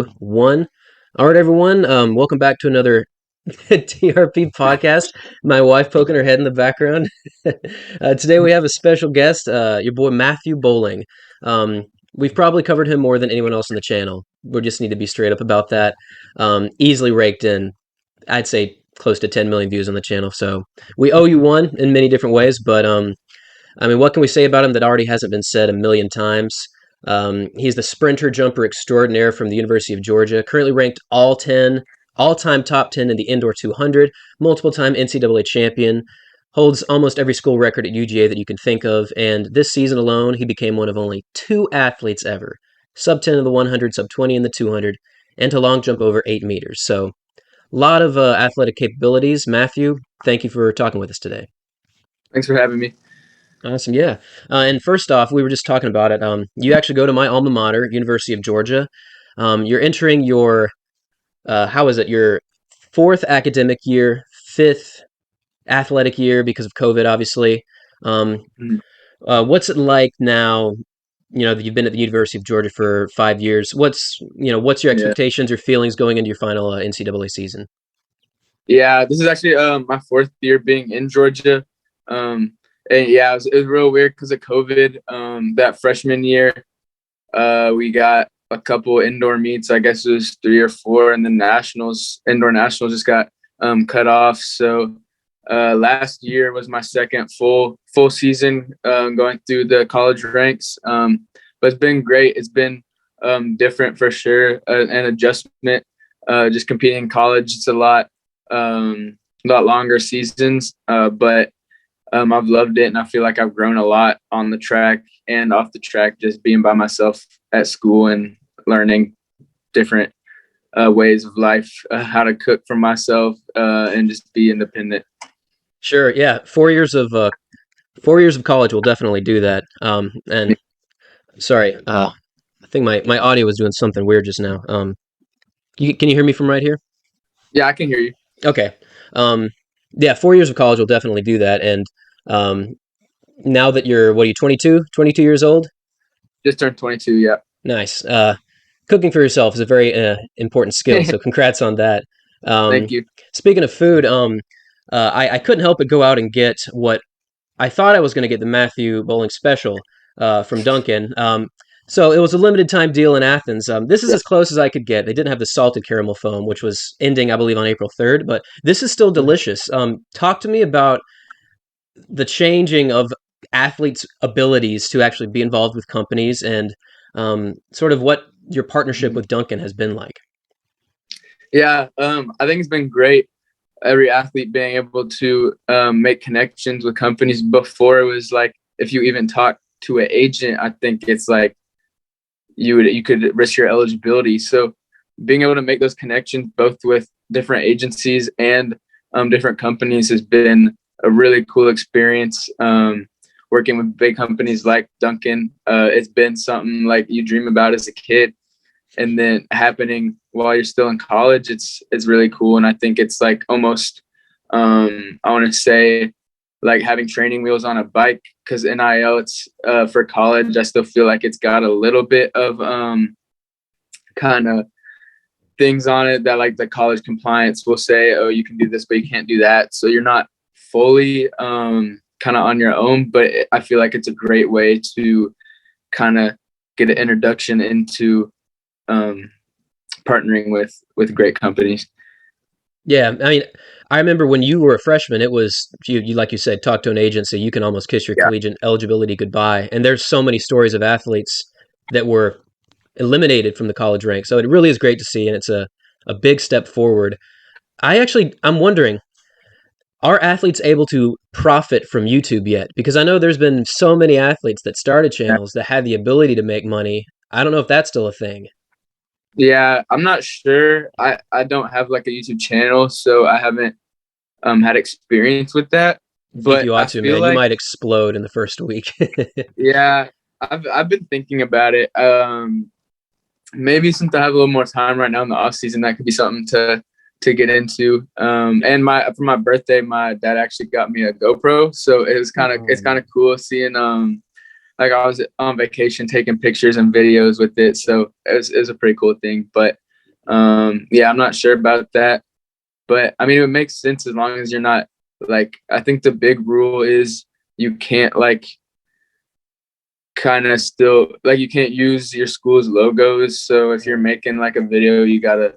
2, 1. All right, everyone. Welcome back to another TRP podcast. My wife poking her head in the background. Today we have a special guest, your boy Matthew Boling. We've probably covered him more than anyone else on the channel. We just need to be straight up about that. Easily raked in, I'd say, close to 10 million views on the channel. So we owe you one in many different ways. But I mean, what can we say about him that already hasn't been said a million times? He's the sprinter jumper extraordinaire from the University of Georgia, currently ranked all-time top 10 in the indoor 200, multiple-time NCAA champion, holds almost every school record at UGA that you can think of, and this season alone, he became one of only 2 athletes ever, sub 10 in the 100, sub 20 in the 200, and to long jump over 8 meters. So, a lot of athletic capabilities. Matthew, thank you for talking with us today. Thanks for having me. Awesome, yeah. And first off, we were just talking about it. You actually go to my alma mater, University of Georgia. You're entering your, how is it, your 4th academic year, 5th athletic year because of COVID, obviously. Mhm. What's it like now, that you've been at the University of Georgia for 5 years? What's your Yeah. expectations or feelings going into your final NCAA season? Yeah, this is actually my 4th year being in Georgia. And yeah, it was real weird because of COVID. That freshman year, we got a couple indoor meets. I guess it was 3 or 4, and then indoor nationals just got cut off. So last year was my second full season going through the college ranks. But it's been great. It's been different for sure, an adjustment. Just competing in college, it's a lot longer seasons, but I've loved it, and I feel like I've grown a lot on the track and off the track, just being by myself at school and learning different ways of life, how to cook for myself, and just be independent. Sure, yeah. 4 years of college will definitely do that. And sorry, I think my audio was doing something weird just now. Can you hear me from right here? Yeah, I can hear you. Okay. Yeah, 4 years of college will definitely do that. And um, now that you're, what are you, 22 years old? Just turned 22. Yeah. Nice. Cooking for yourself is a very important skill, so congrats on that. Um, Thank you. Speaking of food, I couldn't help but go out and get what I thought I was going to get, the Matthew Boling special from Dunkin. So it was a limited time deal in Athens. This is Yeah. as close as I could get. They didn't have the salted caramel foam, which was ending, I believe, on April 3rd, but this is still delicious. Talk to me about the changing of athletes' abilities to actually be involved with companies and sort of what your partnership with Dunkin has been like. Yeah, I think it's been great. Every athlete being able to make connections with companies. Before, it was like if you even talk to an agent, I think it's like you could risk your eligibility. So being able to make those connections both with different agencies and different companies has been a really cool experience. Working with big companies like Dunkin, it's been something like you dream about as a kid, and then happening while you're still in college. It's really cool, and I think it's like almost I want to say like having training wheels on a bike, because NIL, it's for college. I still feel like it's got a little bit of kind of things on it that like the college compliance will say, oh, you can do this, but you can't do that. So you're not fully kind of on your own, but I feel like it's a great way to kind of get an introduction into partnering with great companies. Yeah, I mean, I remember when you were a freshman, it was you like you said, talk to an agency, you can almost kiss your Yeah. collegiate eligibility goodbye. And there's so many stories of athletes that were eliminated from the college ranks. So it really is great to see, and it's a big step forward. I'm wondering, are athletes able to profit from YouTube yet? Because I know there's been so many athletes that started channels that had the ability to make money. I don't know if that's still a thing. Yeah, I'm not sure. I don't have like a YouTube channel, so I haven't had experience with that. I think But you ought I to, feel man. You like, might explode in the first week. yeah, I've been thinking about it. Maybe since I have a little more time right now in the off season, that could be something to get into. And for my birthday, my dad actually got me a GoPro, so it's kind of cool seeing like I was on vacation taking pictures and videos with it. So it was a pretty cool thing. But Yeah, I'm not sure about that, but I mean, it makes sense as long as you're not like. I think the big rule is you can't like kind of still like you can't use your school's logos. So if you're making like a video, you gotta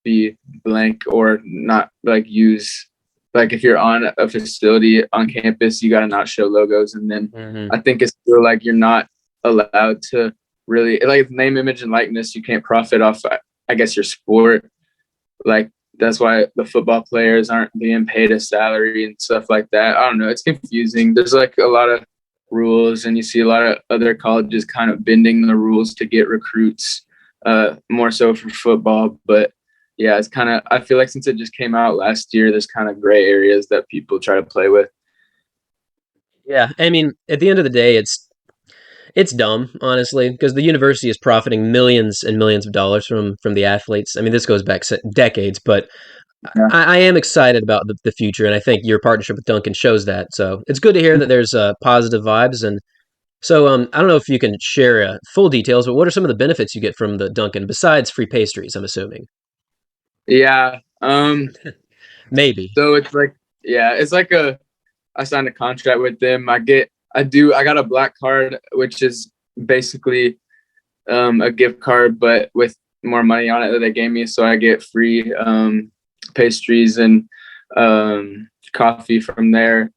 be blank or not like use like if you're on a facility on campus, you gotta not show logos. And then Hmm. I think it's still like you're not allowed to really like name, image, and likeness. You can't profit off, I guess, your sport. Like that's why the football players aren't being paid a salary and stuff like that. I don't know. It's confusing. There's like a lot of rules, and you see a lot of other colleges kind of bending the rules to get recruits, more so for football. But yeah, it's kind of, I feel like since it just came out last year, there's kind of gray areas that people try to play with. Yeah, I mean, at the end of the day, it's dumb, honestly, because the university is profiting millions and millions of dollars from the athletes. I mean, this goes back decades, but Yeah. I am excited about the future, and I think your partnership with Duncan shows that. So it's good to hear that there's positive vibes. And so, I don't know if you can share full details, but what are some of the benefits you get from the Duncan besides free pastries? I'm assuming. Yeah. Maybe. So it's like, yeah, it's like I signed a contract with them. I got a black card, which is basically a gift card, but with more money on it that they gave me. So I get free pastries and coffee from there.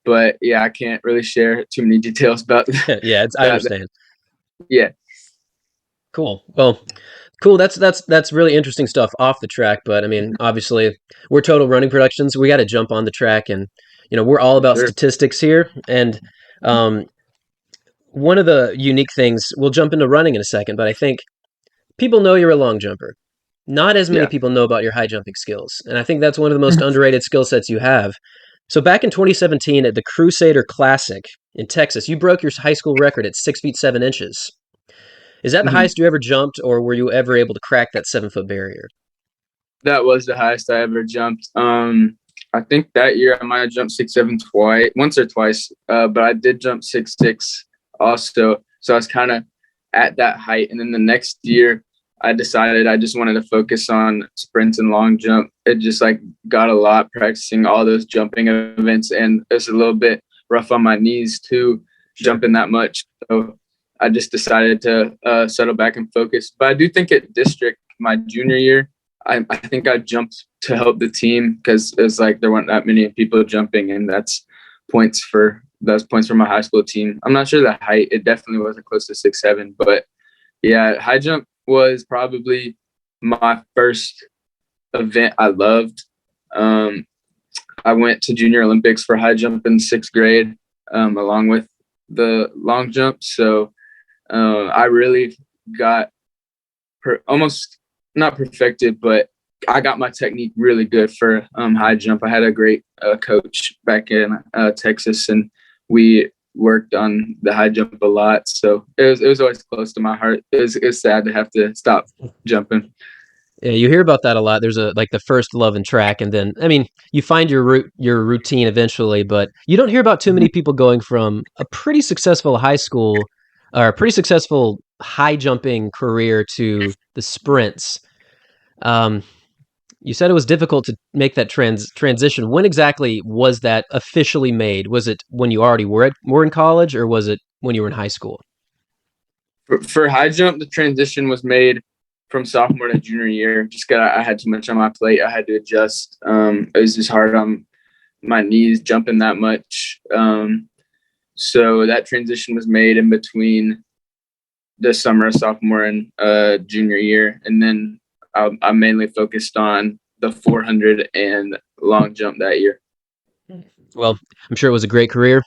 But yeah, I can't really share too many details about Yeah, I that. understand. Yeah, Cool. Well, cool. That's really interesting stuff off the track. But I mean, obviously, we're Total Running Productions. We got to jump on the track, and we're all for about sure. statistics here. And um, one of the unique things, we'll jump into running in a second, but I think people know you're a long jumper. Not as many Yeah. people know about your high jumping skills, and I think that's one of the most underrated skill sets you have. So back in 2017 at the Crusader Classic in Texas, you broke your high school record at 6 feet 7 inches. Is that the Mhm. highest you ever jumped, or were you ever able to crack that 7 foot barrier? That was the highest I ever jumped. I think that year I might have jumped 6'7" twice, once or twice. But I did jump 6'6" also. So I was kind of at that height. And then the next year, I decided I just wanted to focus on sprints and long jump. It just like got a lot practicing all those jumping events, and it's a little bit rough on my knees too, Sure. jumping that much. So I just decided to settle back and focus. But I do think at district my junior year, I think I jumped to help the team because it's like there weren't that many people jumping, and that's points for my high school team. I'm not sure the height; it definitely wasn't close to 6'7", but yeah, high jump was probably my first event I loved. Um, I went to Junior Olympics for high jump in sixth grade, along with the long jump. So I really got almost not perfected, but I got my technique really good for high jump. I had a great coach back in Texas, and we worked on the high jump a lot. So it was always close to my heart. It was sad to have to stop jumping. Yeah, you hear about that a lot. There's a like the first love and track, and then I mean, you find your routine eventually, but you don't hear about too many people going from a pretty successful high school or a pretty successful high jumping career to the sprints. Um, you said it was difficult to make that transition. When exactly was that officially made? Was it when you already were in college, or was it when you were in high school? For high jump, the transition was made from sophomore to junior year. Just because I had too much on my plate, I had to adjust. It was just hard on my knees jumping that much. So that transition was made in between the summer of sophomore and junior year, and then I mainly focused on the 400 and long jump that year. Well, I'm sure it was a great career.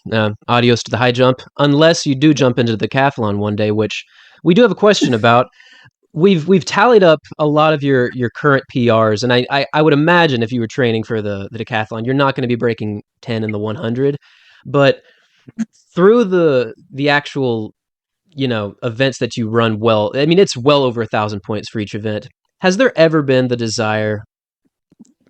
Adios to the high jump, unless you do jump into the decathlon one day, which we do have a question about. We've tallied up a lot of your current PRs, and I would imagine if you were training for the decathlon, you're not going to be breaking 10 in the 100, but through the actual events that you run well, I mean it's well over 1,000 points for each event. Has there ever been the desire,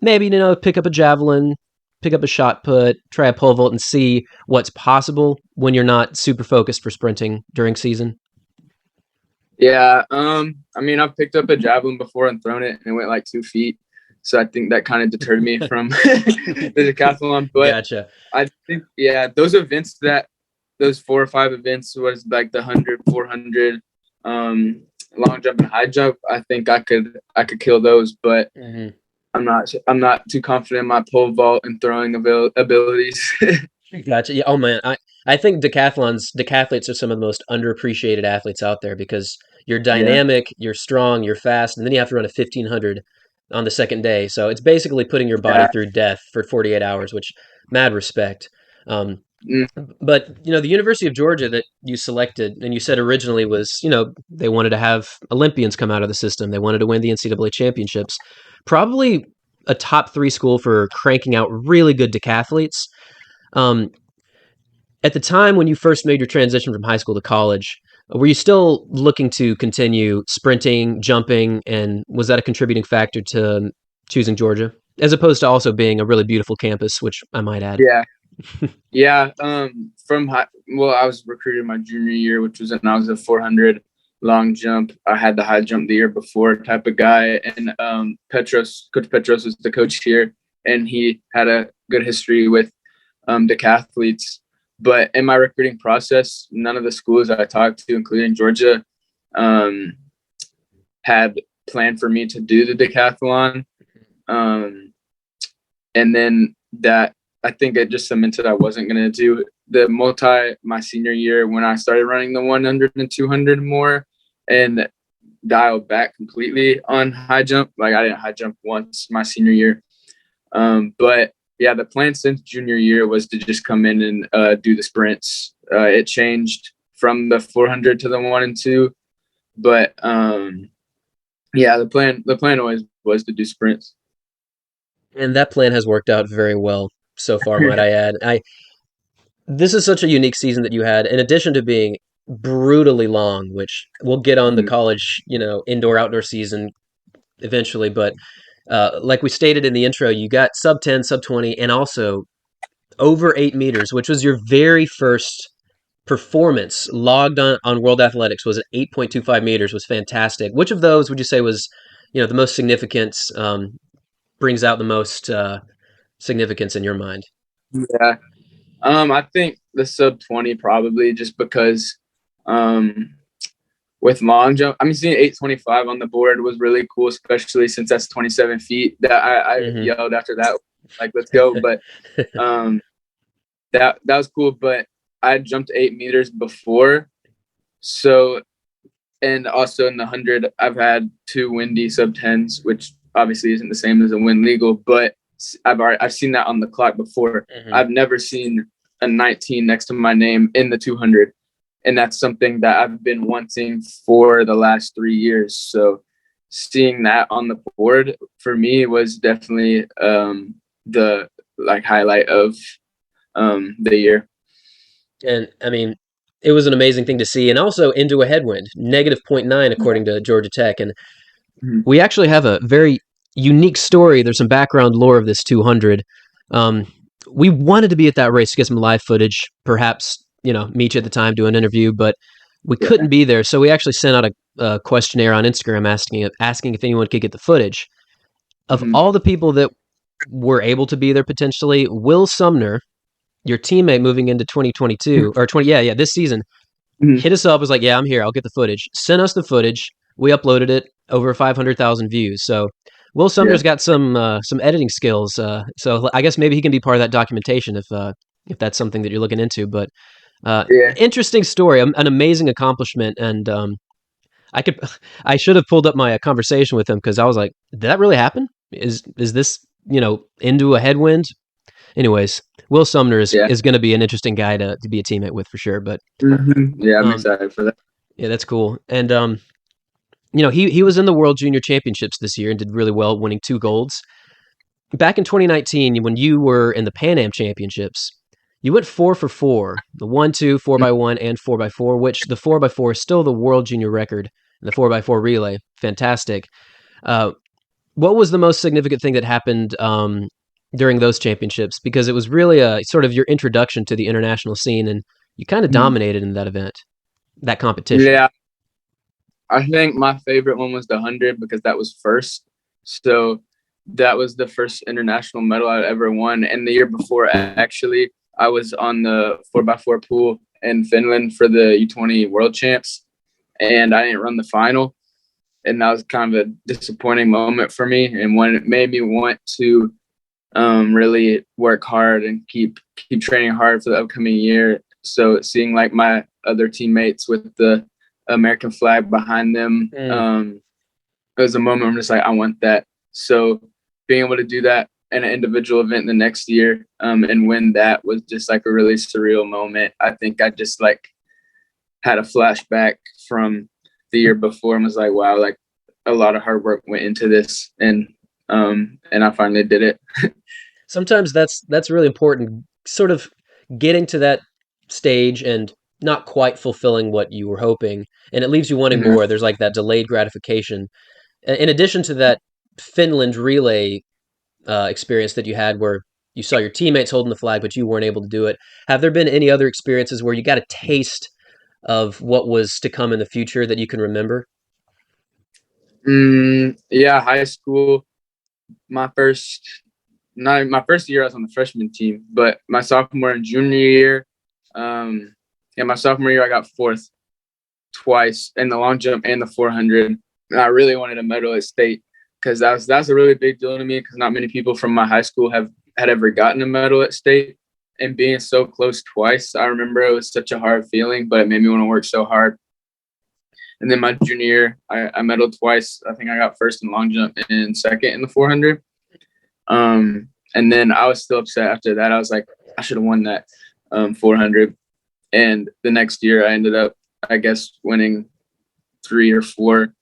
maybe pick up a javelin, pick up a shot put, try a pole vault, and see what's possible when you're not super focused for sprinting during season? Yeah. I mean, I've picked up a javelin before and thrown it, and it went like 2 feet. So I think that kind of deterred me from the decathlon. But Gotcha. I think, yeah, those events that those 4 or 5 events was like the 100, 400, long jump and high jump. I think I could kill those, but Mhm. I'm not too confident in my pole vault and throwing abilities. Gotcha. Yeah. Oh man, I think decathletes are some of the most underappreciated athletes out there because you're Yeah. dynamic, you're strong, you're fast, and then you have to run a 1500 on the second day. So it's basically putting your body Yeah. through death for 48 hours, which mad respect. Um, Mm, but the University of Georgia that you selected and you said originally was, they wanted to have Olympians come out of the system. They wanted to win the NCAA championships. Probably a top three school for cranking out really good decathletes. Um, at the time when you first made your transition from high school to college, were you still looking to continue sprinting, jumping, and was that a contributing factor to choosing Georgia, as opposed to also being a really beautiful campus, which I might add? yeah. Yeah. Well, I was recruited my junior year, which was when I was a 400 long jump. I had the high jump the year before type of guy. And Coach Petros was the coach here, and he had a good history with decathletes. But in my recruiting process, none of the schools I talked to, including Georgia, um, had planned for me to do the decathlon. Um, and then that I think it just cemented I wasn't going to do the multi my senior year when I started running the 100 and 200 more and dialed back completely on high jump. Like I didn't high jump once my senior year. But yeah, the plan since junior year was to just come in and do the sprints. It changed from the 400 to the 1 and 2, but yeah, the plan always was to do sprints. And that plan has worked out very well so far, might I add. This is such a unique season that you had, in addition to being brutally long, which we'll get on the college, indoor outdoor season eventually. But like we stated in the intro, you got sub 10, sub 20, and also over 8 meters, which was your very first performance logged on World Athletics. Was at 8.25 meters, was fantastic. Which of those would you say was, the most significant, brings out the most significance in your mind? Yeah. I think the sub 20 probably just because um with long jump, I mean seeing 825 on the board was really cool, especially since that's 27 feet. That I Hmm. yelled after that, like let's go. But um that was cool. But I jumped 8 meters before. So and also in the 100, I've had two windy sub tens, which obviously isn't the same as a wind legal, but I've seen that on the clock before. Hmm. I've never seen a 19 next to my name in the 200, and that's something that I've been wanting for the last 3 years. So seeing that on the board for me was definitely the like highlight of the year. And I mean, it was an amazing thing to see, and also into a headwind, negative point -9 according to Georgia Tech. And Mhm. we actually have a very unique story. There's some background lore of this 200. Um, we wanted to be at that race to get some live footage, perhaps, meet you at the time, do an interview, but we couldn't Yeah. be there. So we actually sent out a questionnaire on Instagram asking if anyone could get the footage. Of Mhm. all the people that were able to be there potentially, Will Sumner, your teammate moving into 2022 or 20, yeah, this season, Mhm. hit us up, was like, yeah, I'm here, I'll get the footage. Sent us the footage. We uploaded it, over 500,000 views. So Will Sumner's Yeah. got some editing skills. So I guess maybe he can be part of that documentation if that's something that you're looking into. But Yeah. interesting story, an amazing accomplishment, and I could I should have pulled up my conversation with him because I was like, did that really happen? Is this into a headwind? Anyways, Will Sumner is Yeah. is going to be an interesting guy to be a teammate with for sure. But Yeah, I'm um, excited for that. yeah, that's cool. And he was in the World Junior Championships this year and did really well, winning 2 golds. Back in 2019, when you were in the Pan Am Championships, you went 4 for 4, the 1, 2, 4x1, and 4x4, which the 4x4 is still the World Junior record in the 4x4 relay. Fantastic. Uh, what was the most significant thing that happened during those championships? Because it was really a sort of your introduction to the international scene, and you kind of Mhm. dominated in that event, that competition. Yeah, I think my favorite one was the 100 because that was first. So that was the first international medal I'd ever won. And the year before, actually, I was on the 4x4 pool in Finland for the U20 World Champs, and I didn't run the final. And that was kind of a disappointing moment for me, and when it made me want to really work hard and keep training hard for the upcoming year. So seeing like my other teammates with the American flag behind them, Mm. it was a moment where I'm just like, I want that. So being able to do that in an individual event the next year, and win that was just like a really surreal moment. I think I just like had a flashback from the year before and was like, wow, like a lot of hard work went into this, and I finally did it. Sometimes that's really important, sort of getting to that stage and not quite fulfilling what you were hoping, and it leaves you wanting Mhm. more. There's like that delayed gratification. In addition to that Finland relay experience that you had where you saw your teammates holding the flag, but you weren't able to do it, have there been any other experiences where you got a taste of what was to come in the future that you can remember? Yeah, high school. My first, not my first year, I was on the freshman team, but my sophomore and junior year, yeah, my sophomore year, I got fourth twice in the long jump and the 400. And I really wanted a medal at state because that's a really big deal to me because not many people from my high school had ever gotten a medal at state. And being so close twice, I remember it was such a hard feeling, but it made me want to work so hard. And then my junior year, I medaled twice. I think I got first in long jump and second in the 400. And then I was still upset after that. I was like, I should have won that 400. And the next year, I ended up, I guess, winning 3 or 4.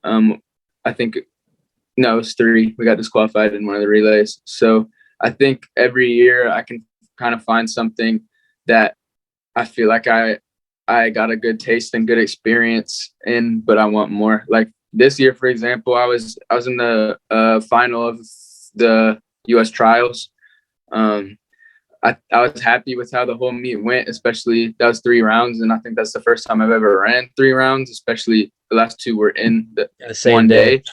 I think no, it was 3. We got disqualified in one of the relays. So I think every year I can kind of find something that I feel like I got a good taste and good experience in, but I want more. Like this year, for example, I was in the final of the U.S. trials. I was happy with how the whole meet went, especially that was 3 rounds, and I think that's the first time I've ever ran 3 rounds. Especially the last 2 were in the The same one day. day.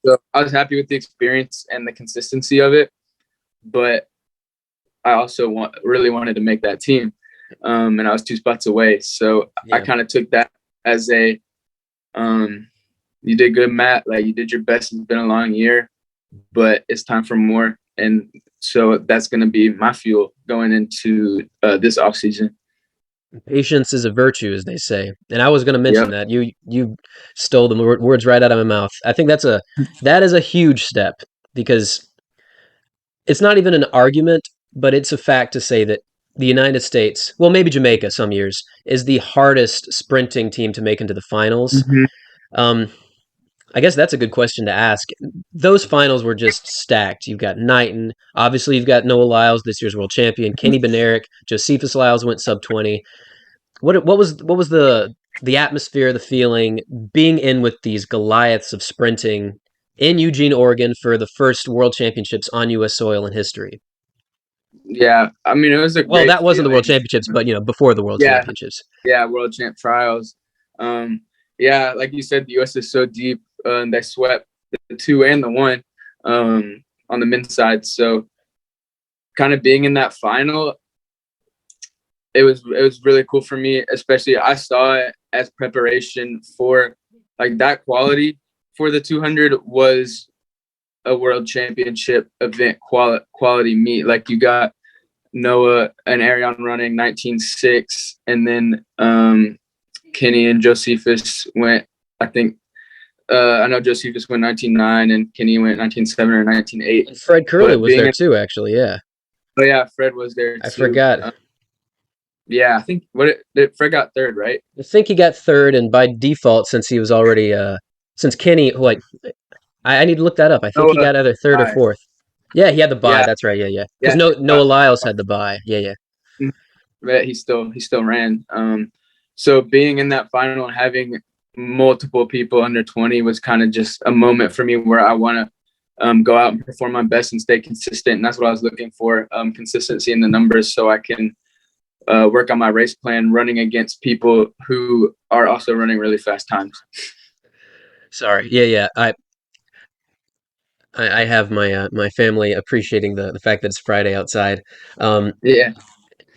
So I was happy with the experience and the consistency of it, but I also really wanted to make that team, and I was 2 spots away. So I Yeah. kind of took that as a, you did good, Matt. Like you did your best. It's been a long year, but it's time for more. And so that's going to be my fuel going into this off season. Patience is a virtue, as they say. And I was going to mention Yep. that. You stole the words right out of my mouth. I think that is a huge step because it's not even an argument, but it's a fact to say that the United States, well, maybe Jamaica some years, is the hardest sprinting team to make into the finals. Mm-hmm. Um, I guess that's a good question to ask. Those finals were just stacked. You've got Knighton. Obviously, you've got Noah Lyles, this year's world champion. Kenny Benerick. Josephus Lyles went sub 20. What was the atmosphere, the feeling, being in with these Goliaths of sprinting in Eugene, Oregon for the first world championships on U.S. soil in history? Yeah. I mean, it was a Well, great that wasn't the world feeling. championships, but before the world Yeah. championships. Yeah. World champ trials. Um, yeah. Like you said, the U.S. is so deep. And they swept the 2 and the 1 on the men's side. So kind of being in that final, it was really cool for me. Especially I saw it as preparation for like that quality for the 200 was a world championship event quality meet. Like you got Noah and Arion running 19.6, and then Kenny and Josephus went. I think I know Josephus went 19.9 and Kenny went 19.7 or 19.8. And Fred Curley But was being there in, too, actually. Yeah, oh yeah, Fred was there I too. forgot. Yeah, I think Fred got third, right? I think he got third, and by default, since he was already since Kenny, like I need to look that up. I think he Noah, got either third or bye. fourth. Yeah, he had the bye. Yeah, That's right. Yeah, yeah. Because yeah, Noah Lyles had the bye. Yeah, yeah. but he still ran. So being in that final and having multiple people under 20 was kind of just a moment for me where I want to go out and perform my best and stay consistent. And that's what I was looking for, consistency in the numbers, so I can work on my race plan, running against people who are also running really fast times. Sorry. Yeah, yeah. I have my family appreciating the fact that it's Friday outside. Um, Yeah.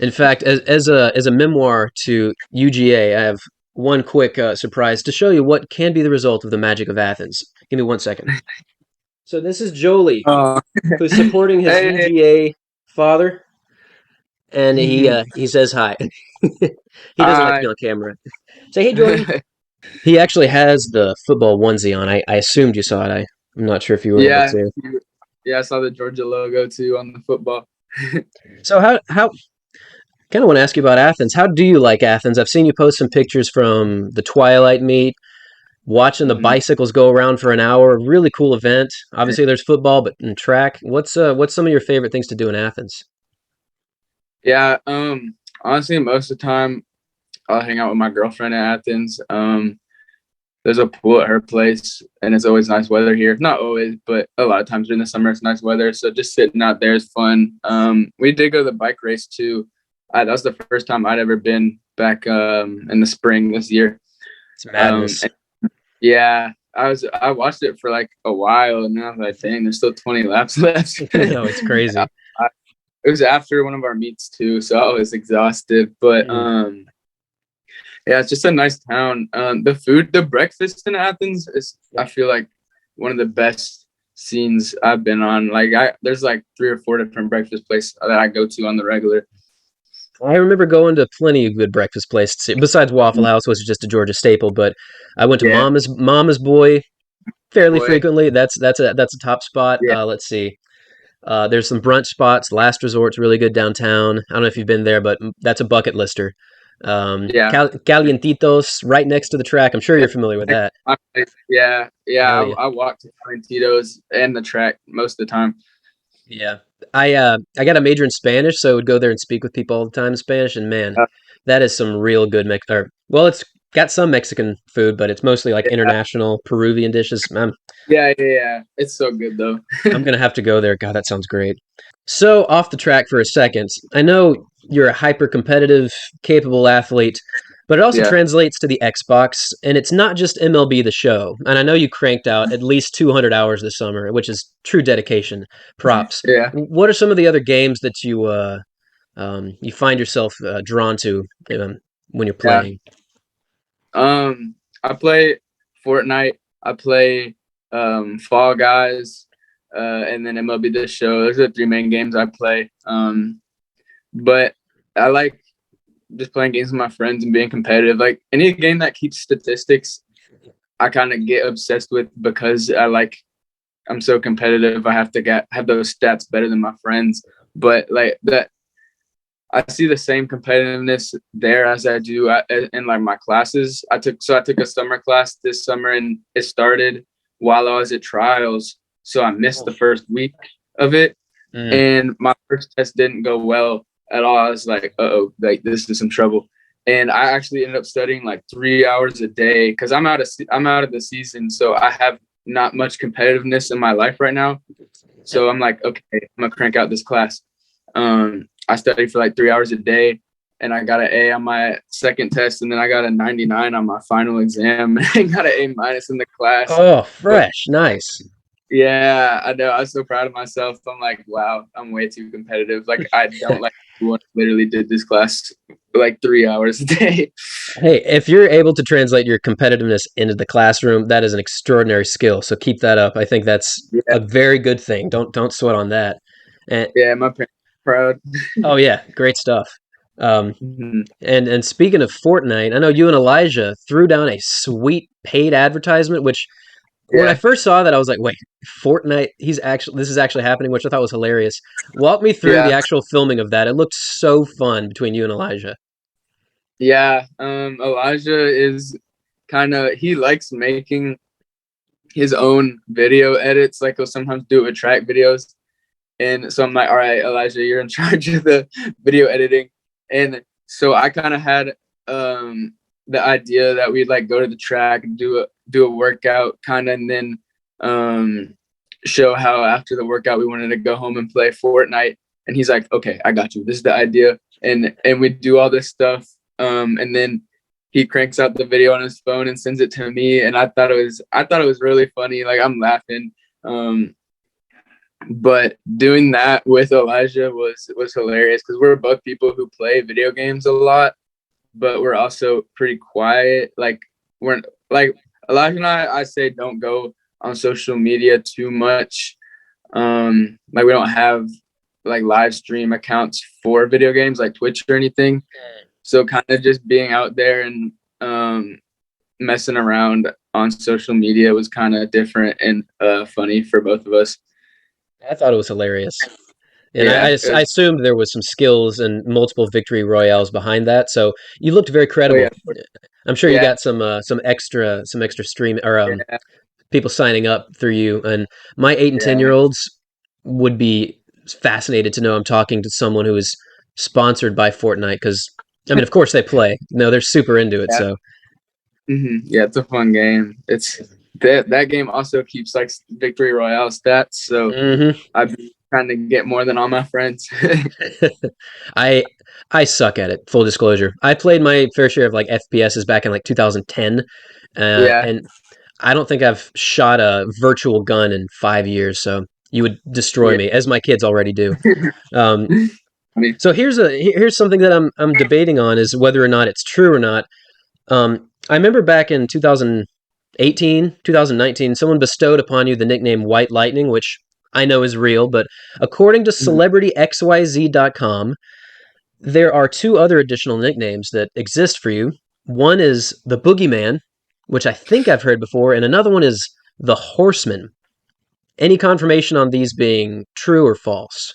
in fact, as a memoir to UGA, I have one quick surprise to show you what can be the result of the magic of Athens. Give me 1 second. So this is Jolie, Uh, who's supporting his hey. UGA father, and he Mhm. uh, he says hi. He doesn't like to be I on camera. Say hey, Jolie. He actually has the football onesie on. I assumed you saw it. I'm not sure if you were able yeah, to. yeah, I saw the Georgia logo too on the football. So how kind of want to ask you about Athens. How do you like Athens? I've seen you post some pictures from the Twilight meet, watching the Mhm. bicycles go around for an hour. Really cool event. Obviously, there's football, but in track. What's some of your favorite things to do in Athens? Yeah, honestly, most of the time I'll hang out with my girlfriend in Athens. There's a pool at her place, and it's always nice weather here. Not always, but a lot of times during the summer it's nice weather. So just sitting out there is fun. We did go to the bike race too. That was the first time I'd ever been back in the spring this year. It's Um, madness. and yeah, I watched it for like a while, and then I was like, dang, there's still 20 laps left. No, it's crazy. It was after one of our meets too, so I was exhausted. But Mm. yeah, it's just a nice town. The food, the breakfast in Athens is, I feel like, one of the best scenes I've been on. Like, there's like 3 or 4 different breakfast places that I go to on the regular. I remember going to plenty of good breakfast places besides Waffle House, which is just a Georgia staple. But I went to Yeah, Mama's Boy fairly boy. frequently. That's a top spot. Yeah, Let's see. There's some brunch spots. Last Resort's really good downtown. I don't know if you've been there, but that's a bucket lister. yeah. Calientitos, right next to the track. I'm sure Yeah, you're familiar with that. yeah, yeah. Hell I, yeah. I walk to Tito's and the track most of the time. Yeah. I got a major in Spanish, so I would go there and speak with people all the time in Spanish, and man, Uh, that is some real good or well, it's got some Mexican food, but it's mostly like yeah, international Peruvian dishes. yeah. It's so good though. I'm gonna have to go there. God, that sounds great. So, off the track for a second, I know you're a hyper competitive, capable athlete, but it also Yeah, translates to the Xbox, and it's not just MLB The Show. And I know you cranked out at least 200 hours this summer, which is true dedication. Props. yeah. What are some of the other games that you find yourself drawn to when you're Yeah. playing? I play Fortnite. I play Fall Guys, and then MLB The Show. Those are the 3 main games I play. But I like just playing games with my friends and being competitive. Like any game that keeps statistics, I kind of get obsessed with because I'm so competitive. I have to have those stats better than my friends. But like that, I see the same competitiveness there as I do in like my classes. I took a summer class this summer, and it started while I was at trials. So I missed the first week of it, Mm. and my first test didn't go well at all. I was like, oh, like this is some trouble. And I actually ended up studying like 3 hours a day because I'm out of the season, so I have not much competitiveness in my life right now. So I'm like, okay, I'm gonna crank out this class. I studied for like 3 hours a day, and I got an A on my second test, and then I got a 99 on my final exam, and got an A- in the class. Oh, But fresh, nice. yeah, I know. I was so proud of myself. I'm like, wow, I'm way too competitive. Like, I don't like everyone literally did this class like 3 hours a day. Hey, if you're able to translate your competitiveness into the classroom, that is an extraordinary skill. So keep that up. I think that's Yeah, a very good thing. Don't sweat on that. And yeah, my parents are proud. oh yeah, great stuff. Um, Mhm. and speaking of Fortnite, I know you and Elijah threw down a sweet paid advertisement, which when I Yeah, first saw that, I was like, wait, Fortnite, this is actually happening, which I thought was hilarious. Walk me through the yeah, actual filming of that. It looked so fun between you and Elijah. yeah. Elijah is he likes making his own video edits. Like he'll sometimes do it with track videos. And so I'm like, all right, Elijah, you're in charge of the video editing. And so I kind of had the idea that we'd like go to the track and do a workout kind of, and then show how after the workout we wanted to go home and play Fortnite. And he's like, okay, I got you. This is the idea. and we do all this stuff. And then he cranks out the video on his phone and sends it to me, and I thought it was really funny. Like, I'm laughing. But doing that with Elijah was hilarious because we're both people who play video games a lot, but we're also pretty quiet. Like, we're like Elijah and I say don't go on social media too much. Like, we don't have like live stream accounts for video games like Twitch or anything. So kind of just being out there and messing around on social media was kind of different and funny for both of us. I thought it was hilarious. And Yeah, it I was. assumed there was some skills and multiple victory royales behind that. So you looked very Oh yeah, credible. I'm sure you yeah, got some extra stream or yeah, people signing up through you. And my 8 and 10 year yeah, olds would be fascinated to know I'm talking to someone who is sponsored by Fortnite because I mean, of course they play. No, they're super into it. yeah. So Yeah, it's a fun game. It's that game also keeps like victory royale stats. So hmm I've been trying to get more than all my friends. I I suck at it. Full disclosure, I played my fair share of like FPSs back in like 2010, Yeah, and I don't think I've shot a virtual gun in 5 years. So you would destroy yeah. me, as my kids already do. Um, Funny. so here's something that I'm debating on is whether or not it's true or not. I remember back in 2018, 2019, someone bestowed upon you the nickname White Lightning, which I know is real, but according to Mhm. CelebrityXYZ.com, there are two other additional nicknames that exist for you. One is the Boogeyman, which I think I've heard before, and another one is the Horseman. Any confirmation on these being true or false?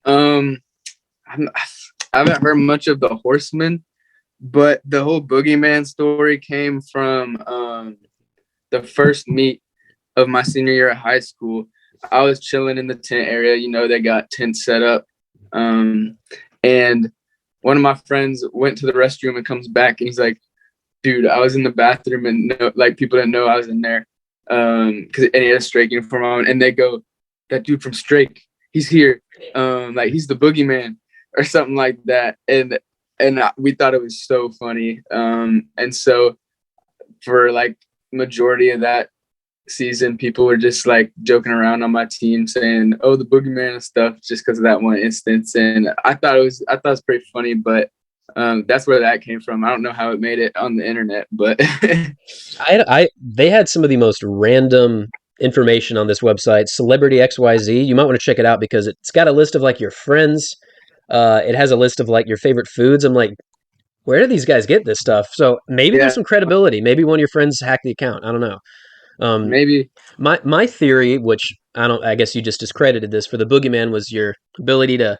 Um, I'm, I haven't heard much of the Horseman, but the whole boogeyman story came from the first meet of my senior year of high school. I was chilling in the tent area. You know, they got tents set up. Um, and one of my friends went to the restroom and comes back and he's like, dude, I was in the bathroom and no, like people didn't know I was in there. Cause and he had a Strake uniform on and they go, that dude from Strake, he's here. Like he's the boogeyman or something like that. And we thought it was so funny. And so for like majority of that season, people were just like joking around on my team saying, "Oh, the boogeyman" and stuff, just because of that one instance. And I thought it was pretty funny, but that's where that came from. I don't know how it made it on the internet, but They had some of the most random information on this website, Celebrity XYZ. You might want to check it out because it's got a list of like your friends. It has a list of like your favorite foods. I'm like, where do these guys get this stuff? So maybe there's yeah, some credibility. Maybe one of your friends hacked the account. I don't know. Um, maybe, my theory, which I guess you just discredited this for the boogeyman, was your ability to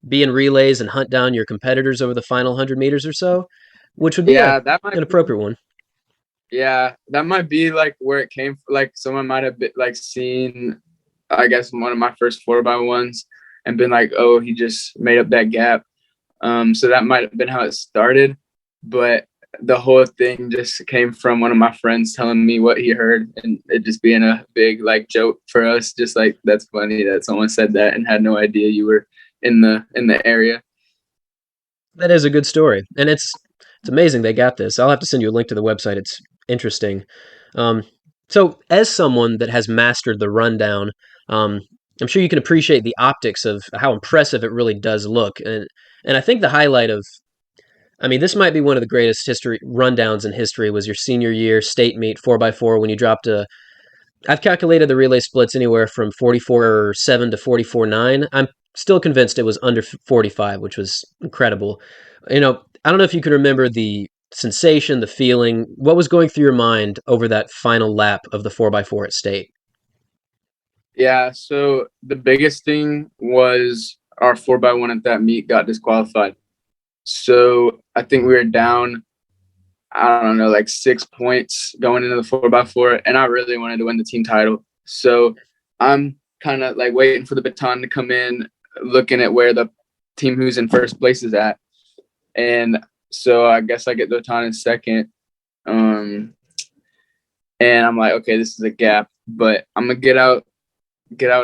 be in relays and hunt down your competitors over the final 100 meters or so, which would be yeah, an appropriate one. that might be like where it came from. Like someone might have been like seen, I guess, one of my first 4x1s and been like, "Oh, he just made up that gap." So that might have been how it started, but the whole thing just came from one of my friends telling me what he heard and it just being a big like joke for us. Just like, that's funny that someone said that and had no idea you were in the area. That is a good story, and it's amazing they got this. I'll have to send you a link to the website. It's interesting. Um, so, as someone that has mastered the rundown, um, I'm sure you can appreciate the optics of how impressive it really does look, and I think the highlight of, I mean, this might be one of the greatest history rundowns in history. Was your senior year state meet 4x4 when you dropped a, I've calculated the relay splits anywhere from 44.7 to 44.9. I'm still convinced it was under 45, which was incredible. I don't know if you can remember the sensation, the feeling, what was going through your mind over that final lap of the 4x4 at state? Yeah. So the biggest thing was our 4x1 at that meet got disqualified. So I think we were down, I don't know, like 6 points going into the 4x4, and I really wanted to win the team title. So I'm kind of like waiting for the baton to come in, looking at where the team who's in first place is at, and so I guess I get the baton in second. And I'm like, okay, this is a gap, but I'm gonna get out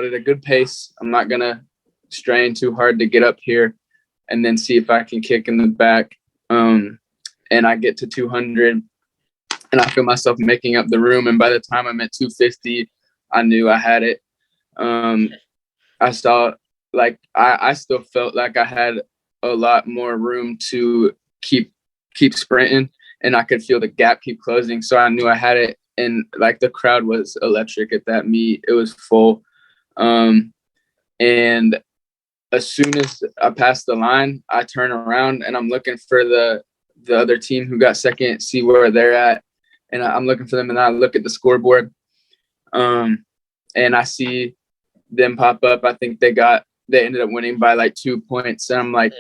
at a good pace. I'm not gonna strain too hard to get up here. and then see if I can kick in the back. And I get to 200 and I feel myself making up the room. And by the time I'm at 250, I knew I had it. I saw like I still felt like I had a lot more room to keep sprinting, and I could feel the gap keep closing. So I knew I had it, and like the crowd was electric at that meet. It was full. And as soon as I passed the line, I turn around and I'm looking for the other team who got second, see where they're at. And I'm looking for them, and I look at the scoreboard, and I see them pop up. I think they ended up winning by like 2 points. And I'm like,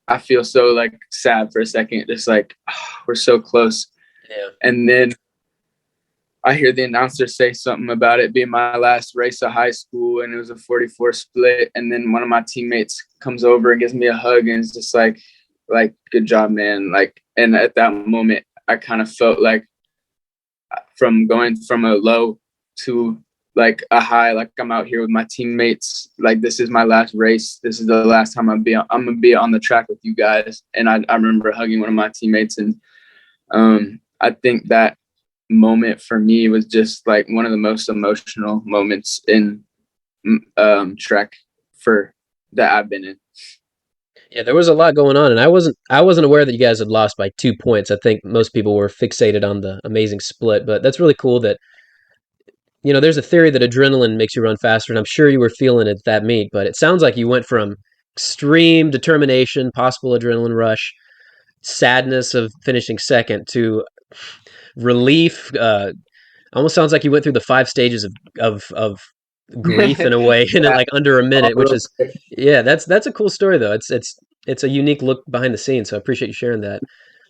I feel so like sad for a second, just like, oh, we're so close. Yeah. And then I hear the announcer say something about it being my last race of high school, and it was a 44 split. And then one of my teammates comes over and gives me a hug, and it's just like, good job, man. Like, and at that moment, I kind of felt like from going from a low to like a high, like I'm out here with my teammates. Like, this is my last race. This is the last time I'm gonna be on the track with you guys. And I remember hugging one of my teammates, and I think that moment for me was just like one of the most emotional moments in track for that I've been in. Yeah, there was a lot going on, and I wasn't aware that you guys had lost by 2 points. I think most people were fixated on the amazing split, but that's really cool that there's a theory that adrenaline makes you run faster, and I'm sure you were feeling it at that meet, but it sounds like you went from extreme determination, possible adrenaline rush, sadness of finishing second to relief. Almost sounds like you went through the 5 stages of grief in a way in Yeah. like under a Oh, minute, which real is quick. yeah, that's a cool story though. It's a unique look behind the scenes, so I appreciate you sharing that.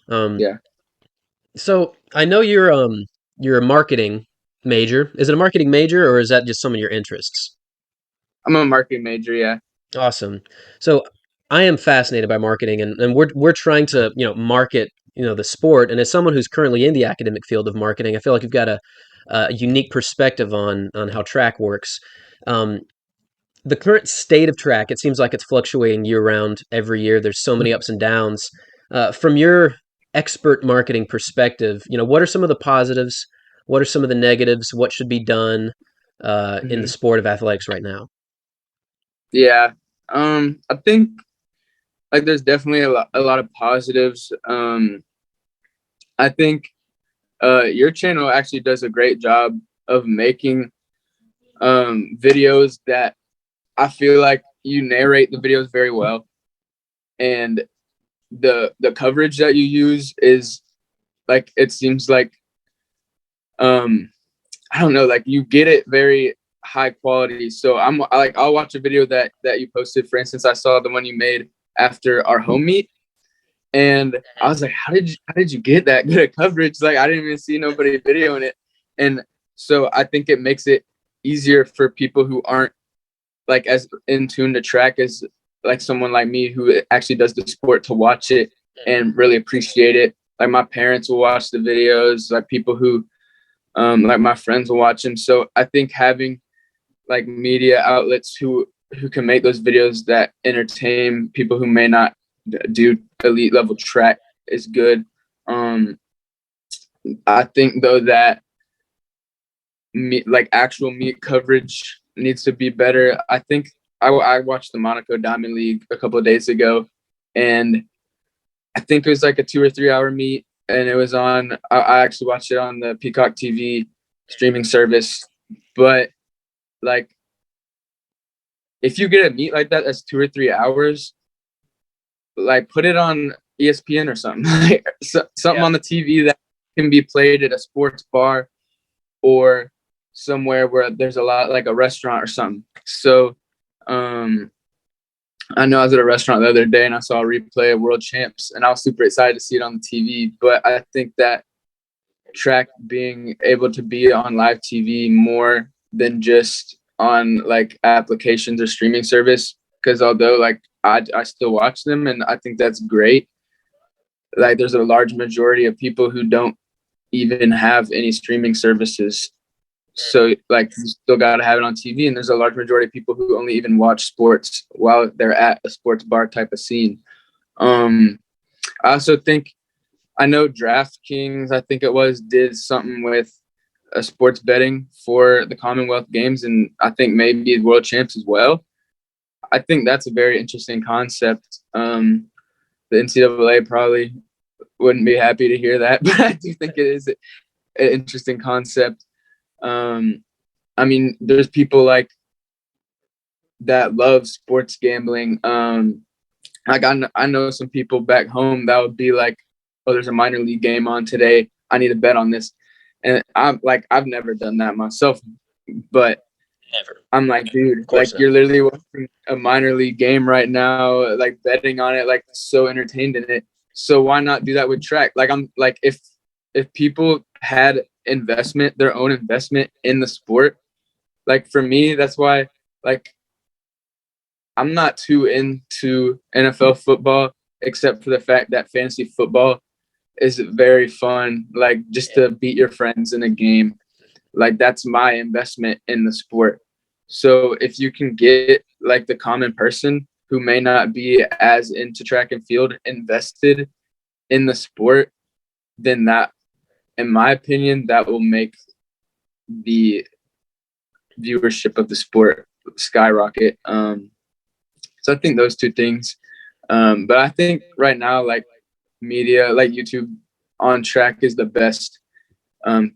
Um, Yeah. so I know you're a marketing major. Is it a marketing major or is that just some of your interests? I'm a marketing major. Yeah. Awesome. So I am fascinated by marketing, and we're trying to market the sport. And as someone who's currently in the academic field of marketing, I feel like you've got a unique perspective on how track works. Um, the current state of track, it seems like it's fluctuating year round every year. There's so many ups and downs. From your expert marketing perspective, what are some of the positives? What are some of the negatives? What should be done in the Mm-hmm. sport of athletics right now? Yeah. I think like there's definitely a lot of positives. I think your channel actually does a great job of making videos that I feel like you narrate the videos very well, and the coverage that you use is like, it seems like I don't know, like you get it very high quality. So I'll watch a video that you posted. For instance, I saw the one you made after our home meet, and I was like, how did you get that good at coverage? Like, I didn't even see nobody videoing it. And so I think it makes it easier for people who aren't like as in tune to track as like someone like me who actually does the sport to watch it and really appreciate it. Like my parents will watch the videos, like people who like my friends will watch them. So I think having like media outlets who can make those videos that entertain people who may not do elite level track is good. I think though that like actual meet coverage needs to be better. I think I watched the Monaco Diamond League a couple of days ago, and I think it was like a 2 or 3 hour meet, and it was on. I actually watched it on the Peacock TV streaming service. But like, if you get a meet like that that's 2 or 3 hours, like put it on ESPN or something, like, something Yeah. on the TV that can be played at a sports bar or somewhere where there's a lot, like a restaurant or something. So I know I was at a restaurant the other day and I saw a replay of World Champs, and I was super excited to see it on the TV. But I think that track being able to be on live TV more than just on like applications or streaming service, because although like I still watch them and I think that's great, like there's a large majority of people who don't even have any streaming services. So like you still got to have it on TV, and there's a large majority of people who only even watch sports while they're at a sports bar type of scene. Um, I also think I know DraftKings, I think it was, did something with a sports betting for the Commonwealth Games, and I think maybe World Champs as well. I think that's a very interesting concept. The NCAA probably wouldn't be happy to hear that, but I do think it is an interesting concept. Um, I mean, there's people like that love sports gambling. Like I know some people back home that would be like, oh, there's a minor league game on today. I need to bet on this. And I'm like, I've never done that myself, but Never. I'm like, dude, Of like course not. you're literally watching a minor league game right now, like betting on it, like so entertained in it. So why not do that with track? Like I'm like, if people had investment, their own investment in the sport, like for me, that's why like I'm not too into NFL football, except for the fact that fantasy football is very fun. Like just Yeah. to beat your friends in a game, like that's my investment in the sport. So if you can get like the common person who may not be as into track and field invested in the sport, then that, in my opinion, that will make the viewership of the sport skyrocket. So I think those two things. But I think right now, like media, like YouTube on track is the best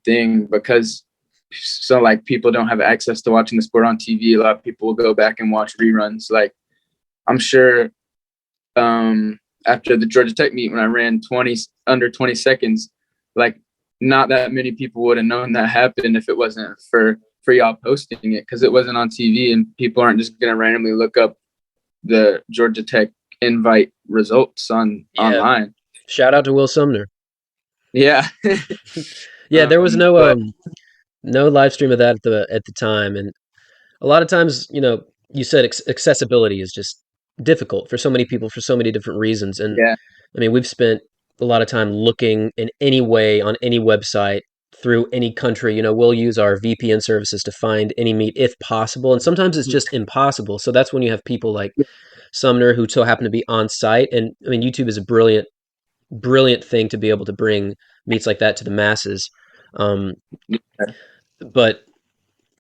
thing because so like people don't have access to watching the sport on TV. A lot of people will go back and watch reruns. Like I'm sure after the Georgia Tech meet when I ran 20 under 20 seconds, like not that many people would have known that happened if it wasn't for y'all posting it because it wasn't on TV and people aren't just gonna randomly look up the Georgia Tech invite results on Yeah. online. Shout out to Will Sumner. Yeah. Yeah, there was But no live stream of that at the time, and a lot of times, you said accessibility is just difficult for so many people for so many different reasons. And yeah, I mean, we've spent a lot of time looking in any way on any website through any country. We'll use our VPN services to find any meet if possible, and sometimes it's just impossible. So that's when you have people like Sumner who so happen to be on site. And I mean, YouTube is a brilliant thing to be able to bring meets like that to the masses. Um, but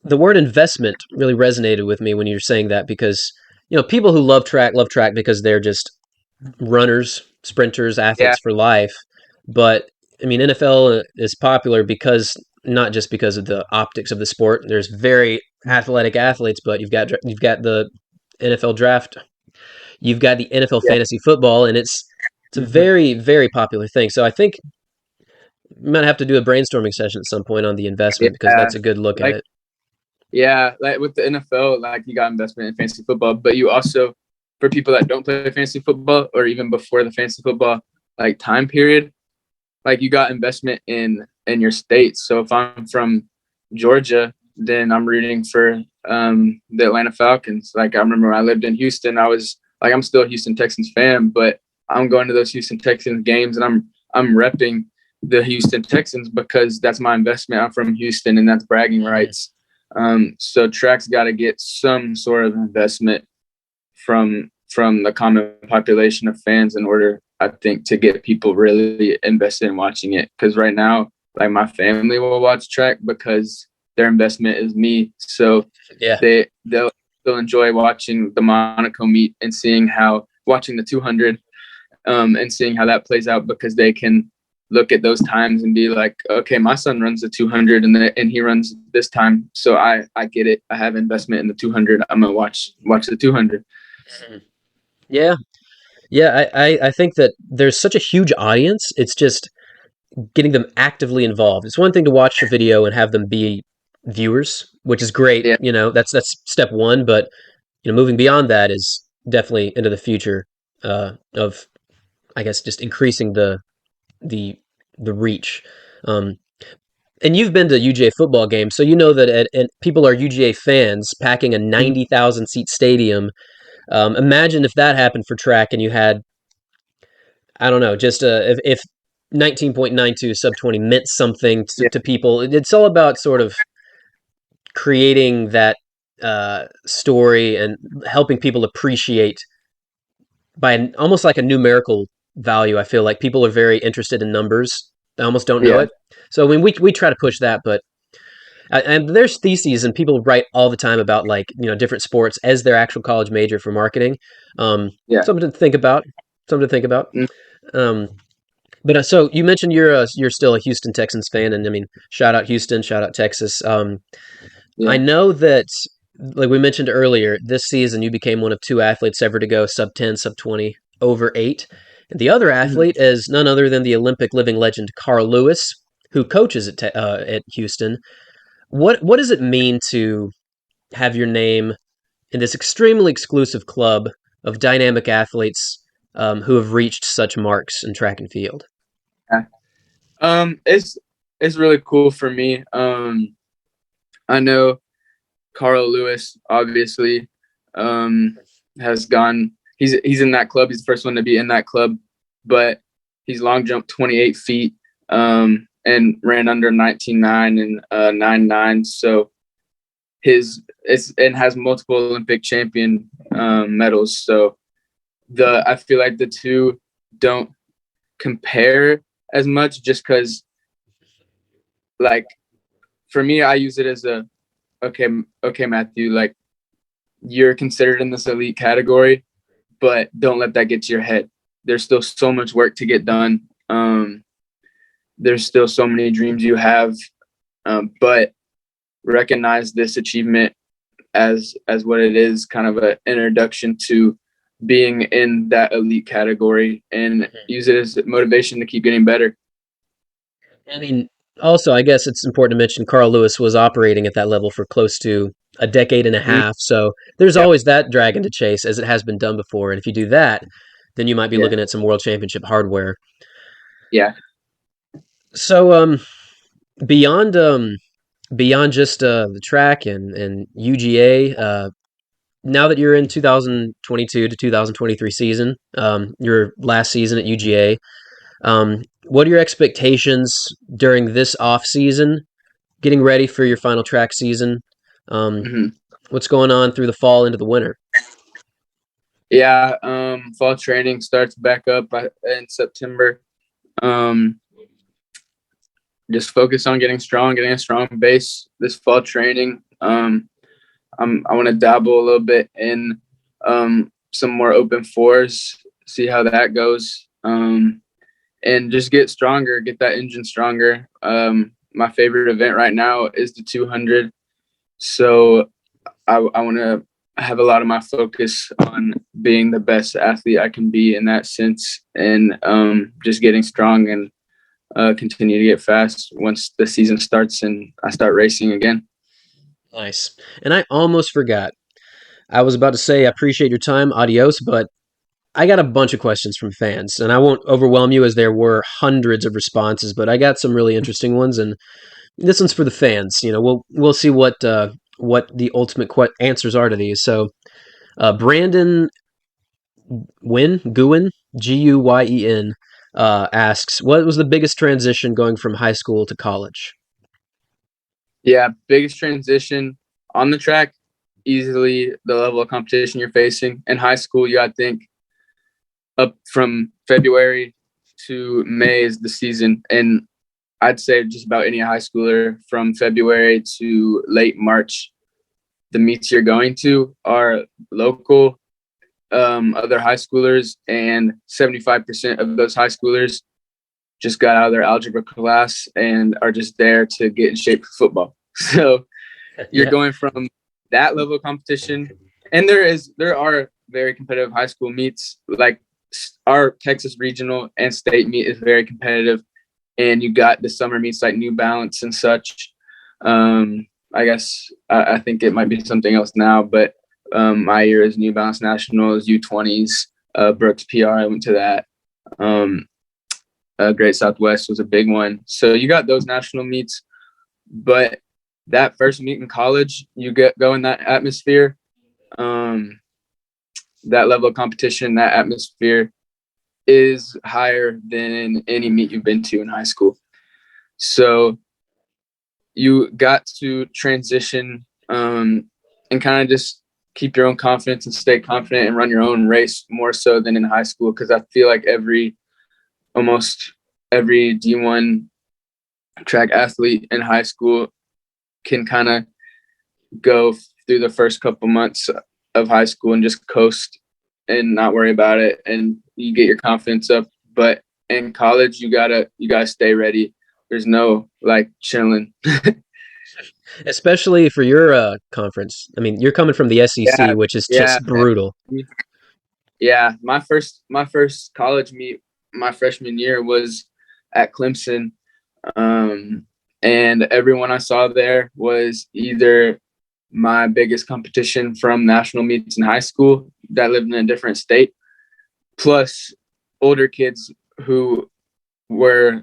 the word investment really resonated with me when you were saying that because people who love track because they're just runners, sprinters, yeah, athletes for life. But I mean, NFL is popular because not just because of the optics of the sport. There's very athletic athletes, but you've got the NFL draft, you've got the NFL yeah, fantasy football, and it's a very popular thing. So I think we might have to do a brainstorming session at some point on the investment because yeah. that's a good look at Like it. yeah, like with the NFL, like you got investment in fantasy football, but you also for people that don't play fantasy football or even before the fantasy football like time period, like you got investment in your state. So if I'm from Georgia, then I'm rooting for the Atlanta Falcons. Like I remember when I lived in Houston, I was like I'm still a Houston Texans fan, but I'm going to those Houston Texans games and I'm repping the Houston Texans because that's my investment. I'm from Houston and that's bragging Mhm. rights. So track's got to get some sort of investment from the common population of fans in order, I think, to get people really invested in watching it. Because right now, like my family will watch track because their investment is me. So Yeah. they'll enjoy watching the Monaco meet and seeing how watching the 200 and seeing how that plays out because they can look at those times and be like, okay, my son runs the 200 and he runs this time, so I get it. I have investment in the 200. I'm gonna watch the 200. Mhm. Yeah. Yeah, I think that there's such a huge audience. It's just getting them actively involved. It's one thing to watch a video and have them be viewers, which is great. Yeah, That's step one. But moving beyond that is definitely into the future of, I guess, just increasing the the reach. Um, and you've been to UGA football games, so you know that and people are UGA fans packing a 90,000 seat stadium. Imagine if that happened for track and you had, I don't know, just if 19.92 sub 20 meant something yeah, to people. It's all about sort of creating that story and helping people appreciate almost like a numerical value. I feel like people are very interested in numbers. They almost don't know Yeah. it. So I mean, we try to push that, but and there's theses and people write all the time about like different sports as their actual college major for marketing. Um, Yeah. something to think about. Something to think about. Mm, Um, but so you mentioned you're still a Houston Texans fan, and I mean, shout out Houston, shout out Texas. I yeah. know that, like we mentioned earlier, this season you became one of two athletes ever to go sub 10, sub 20, over 8. And the other Mhm. athlete is none other than the Olympic living legend Carl Lewis, who coaches at Houston. What does it mean to have your name in this extremely exclusive club of dynamic athletes who have reached such marks in track and field? Yeah. It's really cool for me. I know Carl Lewis obviously um, has gone. He's in that club. He's the first one to be in that club, but he's long jumped 28 feet and ran under 19.9 and 9.9. So and has multiple Olympic champion medals. So I feel like the two don't compare as much, just because like for me, I use it as a okay, Matthew, like you're considered in this elite category, but don't let that get to your head. There's still so much work to get done. There's still so many dreams you have, but recognize this achievement as what it is, kind of an introduction to being in that elite category, and use it as motivation to keep getting better. I mean, also, I guess it's important to mention Carl Lewis was operating at that level for close to a decade and a Mm, half. So there's yeah, always that dragon to chase, as it has been done before. And if you do that, then you might be yeah, looking at some world championship hardware. yeah. So beyond beyond just the track and UGA, now that you're in 2022 to 2023 season, your last season at UGA, what are your expectations during this off season, getting ready for your final track season? Um, Mm-hmm. what's going on through the fall into the winter? Yeah, fall training starts back up in September. Um, just focus on getting a strong base this fall training. I want to dabble a little bit in some more open fours, see how that goes, and just get stronger, get that engine stronger. My favorite event right now is the 200, so I want to have a lot of my focus on being the best athlete I can be in that sense, and just getting strong and continue to get fast once the season starts and I start racing again. Nice. And I almost forgot. I was about to say I appreciate your time, adios, but I got a bunch of questions from fans, and I won't overwhelm you as there were hundreds of responses, but I got some really interesting ones, and this one's for the fans. We'll see what the ultimate answers are to these. So, Brandon Guyen, Guyen, asks, what was the biggest transition going from high school to college? Yeah, biggest transition on the track, easily the level of competition you're facing. In high school, you got to think up from February to May is the season. And I'd say just about any high schooler from February to late March, the meets you're going to are local, other high schoolers, and 75% of those high schoolers just got out of their algebra class and are just there to get in shape for football. So you're Yeah. going from that level of competition, and there are very competitive high school meets. Like our Texas regional and state meet is very competitive, and you got the summer meets like New Balance and such. I guess I think it might be something else now, but my year is New Balance Nationals, U20s, Brooks PR. I went to that. Great Southwest was a big one. So you got those national meets, but that first meet in college, you go in that atmosphere, um, that level of competition, that atmosphere is higher than any meet you've been to in high school. So you got to transition and kind of just keep your own confidence and stay confident and run your own race more so than in high school. Because I feel like almost every D1 track athlete in high school can kind of go through the first couple months of high school and just coast and not worry about it, and you get your confidence up. But in college, you gotta stay ready. There's no like chilling. Especially for your conference. I mean, you're coming from the SEC, Yeah, which is yeah, just brutal. yeah. My first college meet my freshman year was at Clemson, um, and everyone I saw there was either my biggest competition from national meets in high school that lived in a different state, plus older kids who were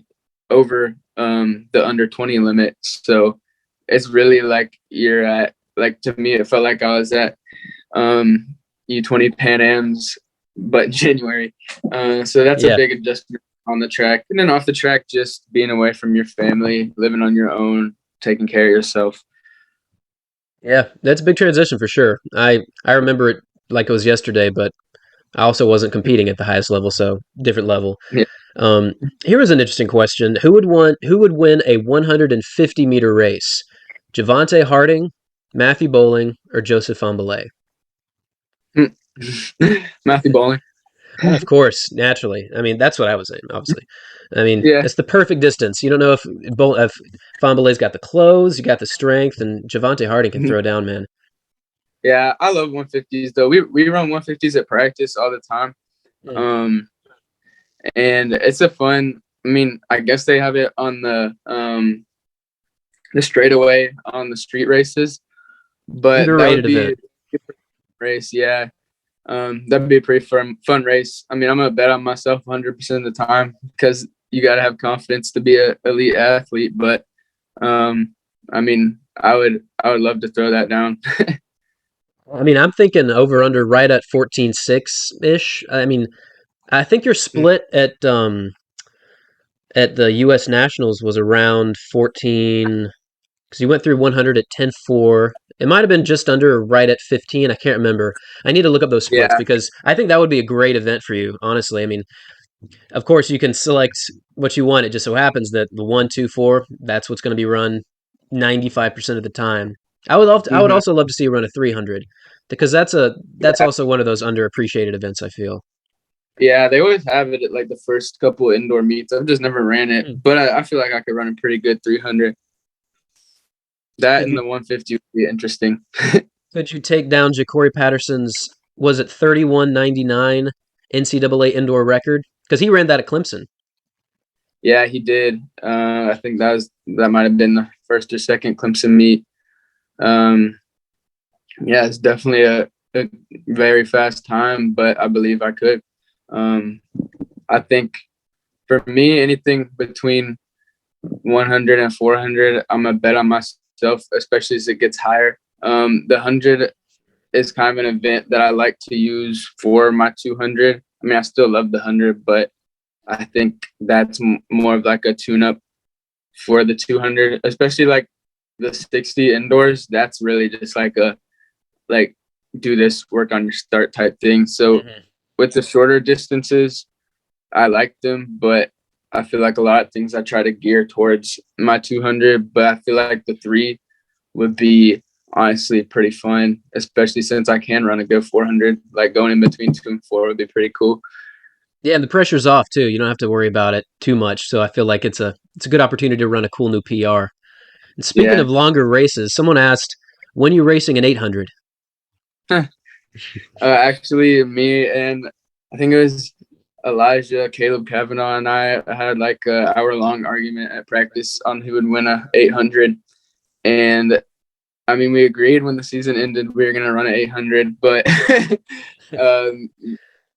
over the under 20 limit. So it's really like you're at, like, to me, it felt like I was at U20 Pan Ams, but in January. So that's a Yeah. big adjustment on the track. And then off the track, just being away from your family, living on your own, taking care of yourself. Yeah, that's a big transition for sure. I remember it like it was yesterday, but I also wasn't competing at the highest level, so different level. Yeah. Um, Here is an interesting question: Who would win a 150-meter race? Javante Harding, Matthew Boling, or Joseph Fahnbulleh? Matthew Boling. Of course, naturally. I mean, that's what I was saying. Obviously, I mean, Yeah. it's the perfect distance. You don't know if Fahnbulleh's got the clothes, you got the strength, and Javante Harding can throw down, man. Yeah, I love 150s though. We run 150s at practice all the time. Mm. Um, and it's a fun. I mean, I guess they have it on the straightaway on the street races, but that would Underrated event. be a race. Yeah, that'd be a pretty fun race. I mean, I'm gonna bet on myself 100% of the time because you got to have confidence to be an elite athlete. But I mean, I would love to throw that down. I mean, I'm thinking over under right at 14.6 ish. I mean, I think your split at the U.S. Nationals was around 14 because you went through 100 at 10.4. It might have been just under or right at 15. I can't remember. I need to look up those splits Yeah. because I think that would be a great event for you. Honestly, I mean, of course you can select what you want. It just so happens that the 1, 2, 4 that's what's going to be run 95% of the time. I would Hmm. also love to see you run a 300 because that's also one of those underappreciated events. I feel. Yeah, they always have it at like the first couple of indoor meets. I've just never ran it, Hmm. but I feel like I could run a pretty good 300. That Could and you the 150 would be interesting. could you take down Ja'Cory Patterson's, was it 31.99 NCAA indoor record? Because he ran that at Clemson. Yeah, he did. I think that might have been the first or second Clemson meet. Um, yeah, it's definitely a very fast time, but I believe I could. Um, I think for me, anything between 100 and 400, I'm gonna bet on myself, especially as it gets higher. The 100 is kind of an event that I like to use for my 200. I mean, I still love the 100, but I think that's more of like a tune-up for the 200, especially like the 60 indoors. That's really just like a like do this, work on your start type thing. So Mhm. with the shorter distances, I like them, but I feel like a lot of things I try to gear towards my 200. But I feel like the 3 would be honestly pretty fun, especially since I can run a good 400. Like going in between 2 and 4 would be pretty cool. Yeah, and the pressure's off too. You don't have to worry about it too much. So I feel like it's a good opportunity to run a cool new PR. And speaking Yeah. of longer races, someone asked, when are you racing an 800? Actually, me and I think it was Elijah, Caleb Kavanaugh, and I had like a hour-long argument at practice on who would win a 800. And I mean, we agreed when the season ended we were gonna run an 800, but um,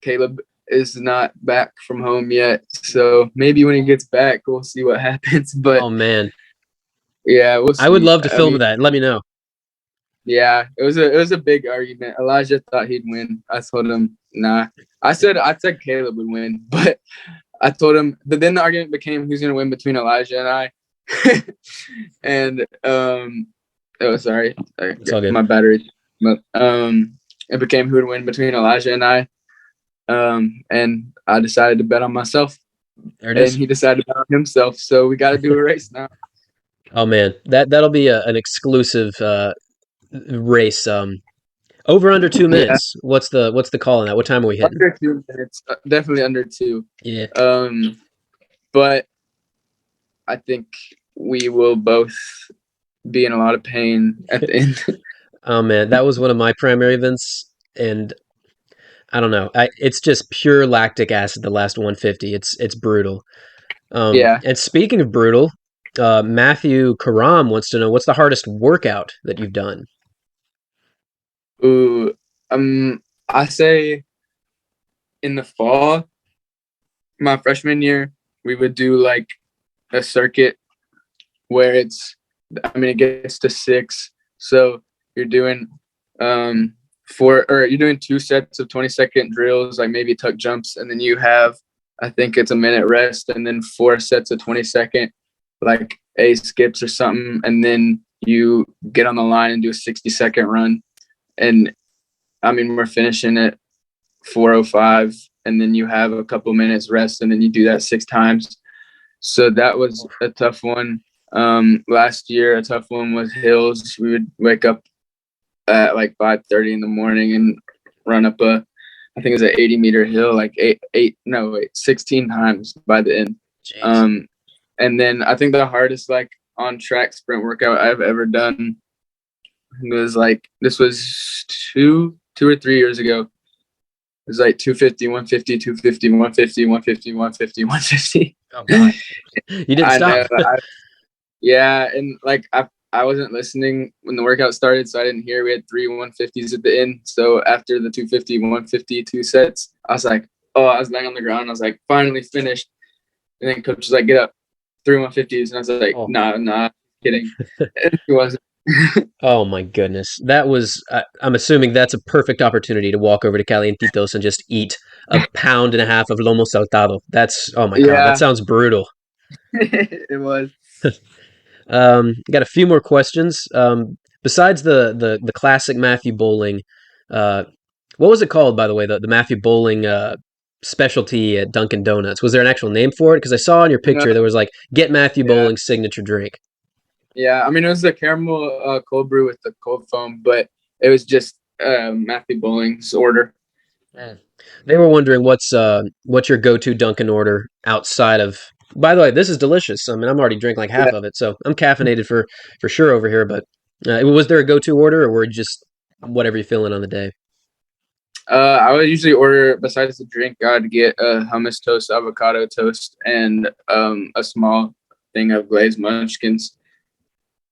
Caleb is not back from home yet, so maybe when he gets back, we'll see what happens. But Oh man, yeah, we'll I would see. love to I film mean, that. Let me know. yeah, it was a big argument. Elijah thought he'd win. I told him nah. I said Caleb would win, but I told him. But then the argument became who's gonna win between Elijah and I, and Oh, sorry, It's all good. my battery. But it became who would win between Elijah and I. And I decided to bet on myself, There it and is. he decided to bet on himself. So we got to do a race now. Oh man, that'll be an exclusive race. Over under two Yeah, minutes. What's the call on that? What time are we hitting? under 2 minutes, definitely under two. Yeah. Um, but I think we will both be in a lot of pain at the end. Oh man, that was one of my primary events, and I don't know. It's just pure lactic acid. The last 150. It's brutal. Yeah. And speaking of brutal, Matthew Karam wants to know what's the hardest workout that you've done. Ooh. I say in the fall, my freshman year, we would do like a circuit where it gets to six. So you're doing you're doing 2 sets of 20-second drills, like maybe tuck jumps, and then you have, I think it's a minute rest, and then 4 sets of 20-second, like A skips or something, and then you get on the line and do a 60-second run. And we're finishing at 4:05, and then you have a couple minutes rest, and then you do that 6 times. So that was a tough one. Last year, a tough one was hills. We would wake up at like 5:30 in the morning and run up I think it was an 80-meter hill, like 16 times by the end. Jeez. Um, and then I think the hardest like on track sprint workout I've ever done was like, this was 2 or 3 years ago. It was like 250, 150, 250, 150, 150, 150, 150. Oh god. You didn't I stop. know. Yeah, and like I wasn't listening when the workout started, so I didn't hear. We had 3 150s at the end. So after the 250, 150, 2 sets, I was like, oh, I was laying on the ground. I was like, finally finished. And then coach was like, get up, 3 150s. And I was like, Oh. nah, kidding. And he wasn't. Oh my goodness. That was I'm assuming that's a perfect opportunity to walk over to Calientitos and just eat a pound and a half of lomo saltado. That's oh my god, that Yeah, sounds brutal. it was. Got a few more questions. Besides the classic Matthew Boling, uh, what was it called, by the way? The Matthew Boling specialty at Dunkin' Donuts. Was there an actual name for it? Because I saw on your No, picture there was like "Get Matthew yeah, Boling's signature drink." yeah. It was the caramel cold brew with the cold foam, but it was just Matthew Bowling's order. Mm. They were wondering what's your go-to Dunkin' order outside of. By the way, this is delicious. I mean, I'm already drinking like half Yeah. of it, so I'm caffeinated for sure over here. But was there a go-to order, or were you just whatever you're feeling on the day? I would usually order, besides the drink, I'd get a hummus toast, avocado toast, and a small thing of glazed munchkins.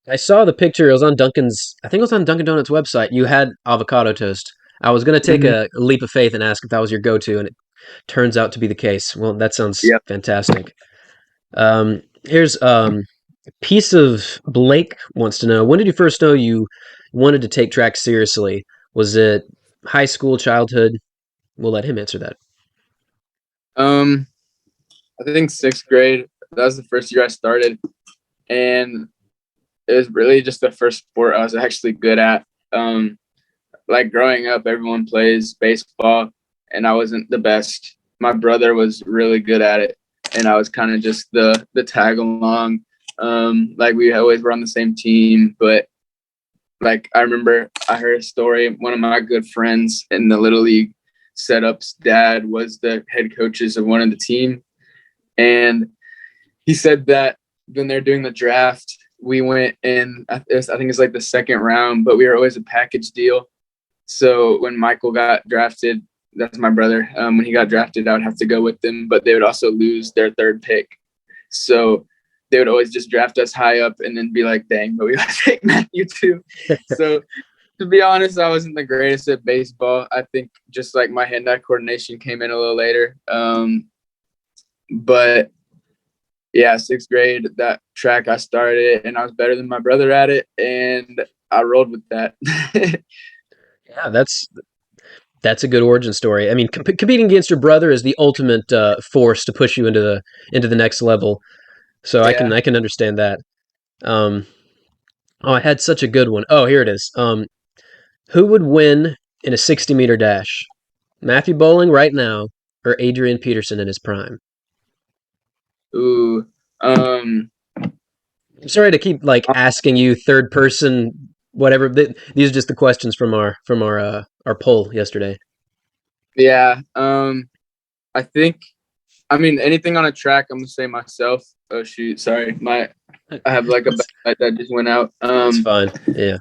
I saw the picture. It was on Dunkin's. I think it was on Dunkin' Donuts website. You had avocado toast. I was gonna take Mm-hmm. a leap of faith and ask if that was your go-to, and it turns out to be the case. Well, that sounds Yep. fantastic. Here's piece of Blake wants to know, when did you first know you wanted to take track seriously? Was it high school, childhood? We'll let him answer that. Um, I think sixth grade. That was the first year I started, and it was really just the first sport I was actually good at. Like growing up, everyone plays baseball, and I wasn't the best. My brother was really good at it, and I was kind of just the tag along. Like we always were on the same team, but like I remember I heard a story. One of my good friends in the little league setup's dad was the head coaches of one of the team, and he said that when they're doing the draft, we went in. I think it's like the second round, but we were always a package deal. So when Michael got drafted, that's my brother. When he got drafted, I would have to go with them, but they would also lose their third pick. So they would always just draft us high up and then be like, dang, but we got to take Matthew too. So to be honest, I wasn't the greatest at baseball. I think just like my hand-eye coordination came in a little later. But yeah, sixth grade, that track I started, and I was better than my brother at it, and I rolled with that. Yeah, that's a good origin story. I mean, competing against your brother is the ultimate force to push you into the next level. So I can Yeah. I can understand that. Um, Oh, I had such a good one. Oh, here it is. Who would win in a 60-meter dash? Matthew Boling right now or Adrian Peterson in his prime? Ooh, um, I'm sorry to keep like asking you third person whatever. These are just the questions from our poll yesterday. yeah. I think. I mean, anything on a track, I'm gonna say myself. Oh shoot, sorry, I have like a That's bad that just went out. that's fine. Yeah.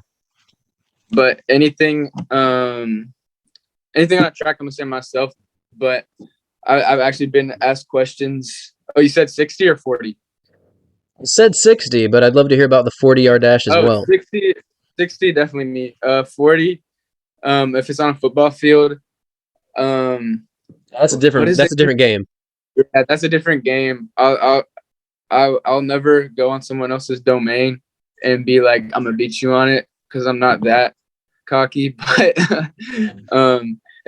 But anything on a track, I'm gonna say myself. But I've actually been asked questions. Oh, you said 60 or 40? I said 60, but I'd love to hear about the 40-yard dash as Oh, well. 60 definitely me. 40, if it's on a football field. Um, That's a what different is that's it? a different game. Yeah, that's a different game. I'll never go on someone else's domain and be like, I'm gonna beat you on it because I'm not that cocky. But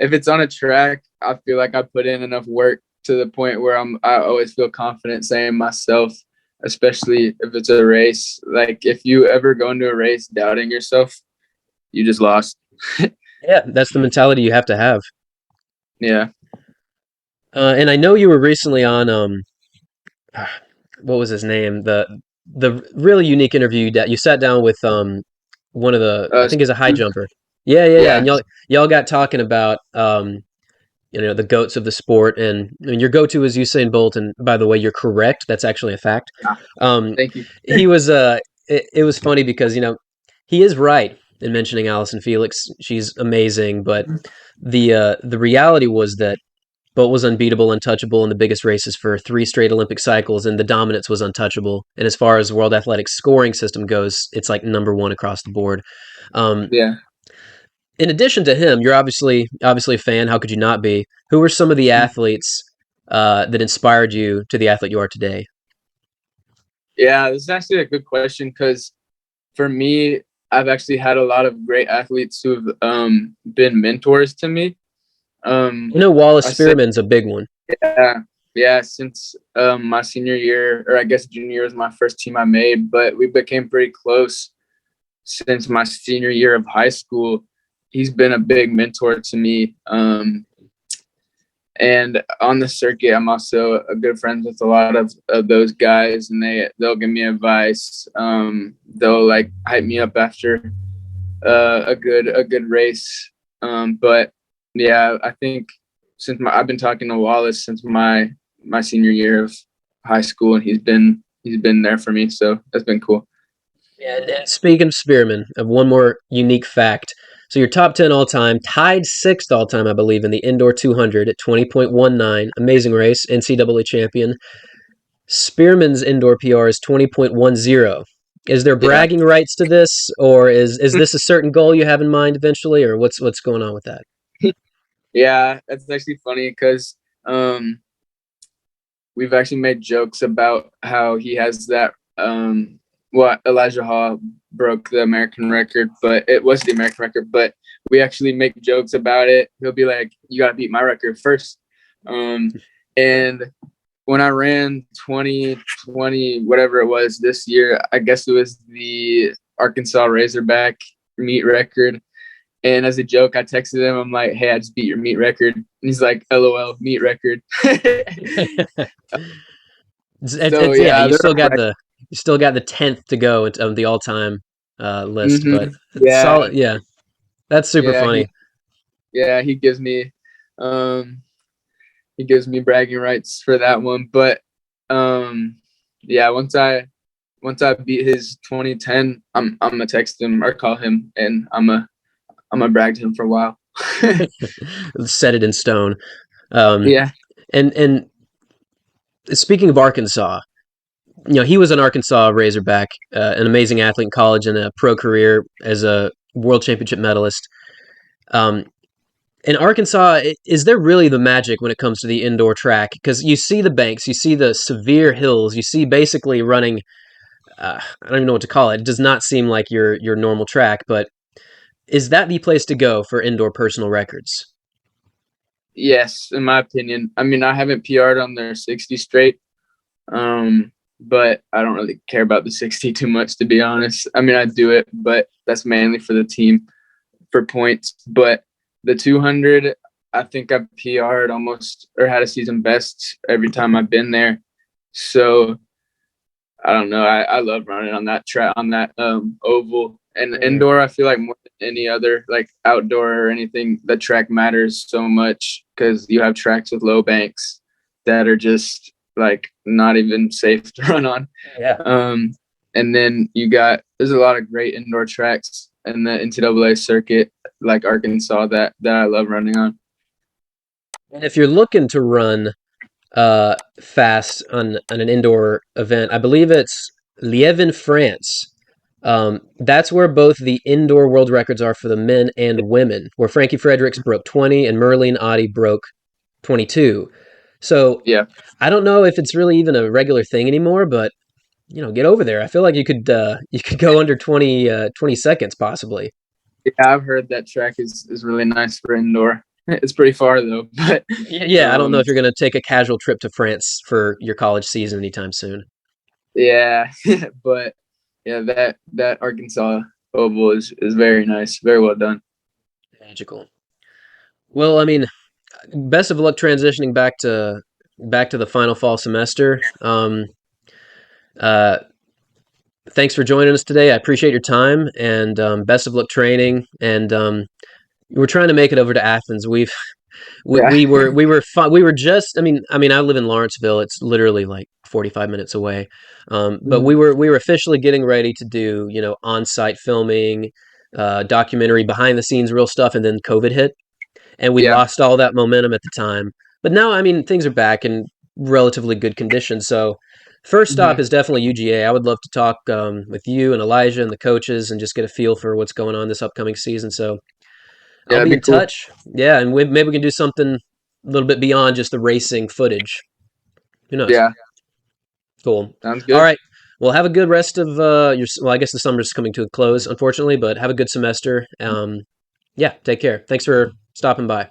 if it's on a track, I feel like I put in enough work to the point where I always feel confident saying myself, especially if it's a race. Like if you ever go into a race doubting yourself, you just lost. Yeah, that's the mentality you have to have. Yeah. And I know you were recently on what was his name? The really unique interview that you sat down with one of the I Uh, think is a high jumper. Yeah, yeah, yeah. And yeah. y'all got talking about the goats of the sport, and I mean, your go-to is Usain Bolt, and by the way, you're correct. That's actually a fact. Um, Thank you. he was it was funny because he is right in mentioning Allison Felix. She's amazing, but the reality was that Bolt was unbeatable, untouchable in the biggest races for 3 straight Olympic cycles, and the dominance was untouchable. And as far as World Athletics scoring system goes, it's like number one across the board. Um, Yeah. in addition to him, you're obviously a fan. How could you not be? Who were some of the athletes that inspired you to the athlete you are today? Yeah, this is actually a good question because for me, I've actually had a lot of great athletes who've been mentors to me. I know Wallace I say, Spearman's a big one. yeah, yeah, since my senior year, or I guess junior year was my first team I made, but we became pretty close since my senior year of high school. He's been a big mentor to me. And on the circuit, I'm also a good friends with a lot of those guys, and they'll give me advice. They'll like hype me up after a good race. But yeah, I think I've been talking to Wallace since my senior year of high school, and he's been there for me. So that's been cool. And speaking of Spearman, of one more unique fact. So you're top 10 all time, tied sixth all time, I believe, in the indoor 200 at 20.19. Amazing race, NCAA champion. Spearman's indoor PR is 20.10. Is there Yeah, bragging rights to this, or is this a certain goal you have in mind eventually, or what's going on with that? yeah, that's actually funny because um, we've actually made jokes about how he has that. What Elijah Hall broke the American record, but it was the American record. But we actually make jokes about it. He'll be like, "You got to beat my record first." And when I ran 2020, whatever it was this year, I guess it was the Arkansas Razorback meet record. And as a joke, I texted him, I'm like, hey, I just beat your meet record. And he's like, LOL, meet record. So Yeah, yeah, they're right. you still got the 10th to go of the all time list, but it's Yeah, solid. Yeah, that's super yeah, funny. yeah, um he gives me bragging rights for that one. But um yeah, once I beat his 2010, I'm gonna text him or call him, and I'm gonna brag to him for a while. Set it in stone. Um, Yeah, and speaking of Arkansas, he was an Arkansas Razorback, an amazing athlete in college and a pro career as a world championship medalist. Um, in Arkansas, is there really the magic when it comes to the indoor track? Because you see the banks, you see the severe hills, you see basically running. I don't even know what to call it. It does not seem like your normal track, but is that the place to go for indoor personal records? yes, in my opinion. I mean, I haven't PR'd on their 60 straight. Um, but I don't really care about the 60 too much, to be honest. I mean, I do it, but that's mainly for the team for points. But the 200, I think I PR'd almost or had a season best every time I've been there. So I don't know. I love running on that track on that oval and Mhm. indoor. I feel like more than any other like outdoor or anything, the track matters so much because you have tracks with low banks that are just like not even safe to run on. Yeah. Um, and then there's a lot of great indoor tracks in the NCAA circuit, like Arkansas, that I love running on. And if you're looking to run fast on an indoor event, I believe it's Lièvre, France. That's where both the indoor world records are for the men and women, where Frankie Fredericks broke 20 and Merlin Ottey broke 22. So Yeah, I don't know if it's really even a regular thing anymore, but get over there. I feel like you could go under 20 seconds possibly. yeah, I've heard that track is really nice for indoor. It's pretty far though, but Yeah, I don't know um, if you're going to take a casual trip to France for your college season anytime soon. yeah, but yeah, that Arkansas oval is very nice, very well done. Magical. Well, I mean, best of luck transitioning back to the final fall semester. Uh, Thanks for joining us today. I appreciate your time and best of luck training. And we're trying to make it over to Athens. Yeah. We were just. I mean, I live in Lawrenceville. It's literally like 45 minutes away. But Mhm. we were officially getting ready to do on-site filming, documentary, behind the scenes, real stuff, and then COVID hit, and we Yeah. lost all that momentum at the time. But now, I mean, things are back in relatively good condition. So, first stop Hmm. is definitely UGA. I would love to talk with you and Elijah and the coaches and just get a feel for what's going on this upcoming season. So, Yeah, I'll that'd be be in cool. touch. Yeah, and maybe we can do something a little bit beyond just the racing footage. Who knows? Yeah, Cool. sounds All good. right. Well, have a good rest of your. Well, I guess the summer's coming to a close, unfortunately, but have a good semester. Yeah, take care. Thanks for stopping by.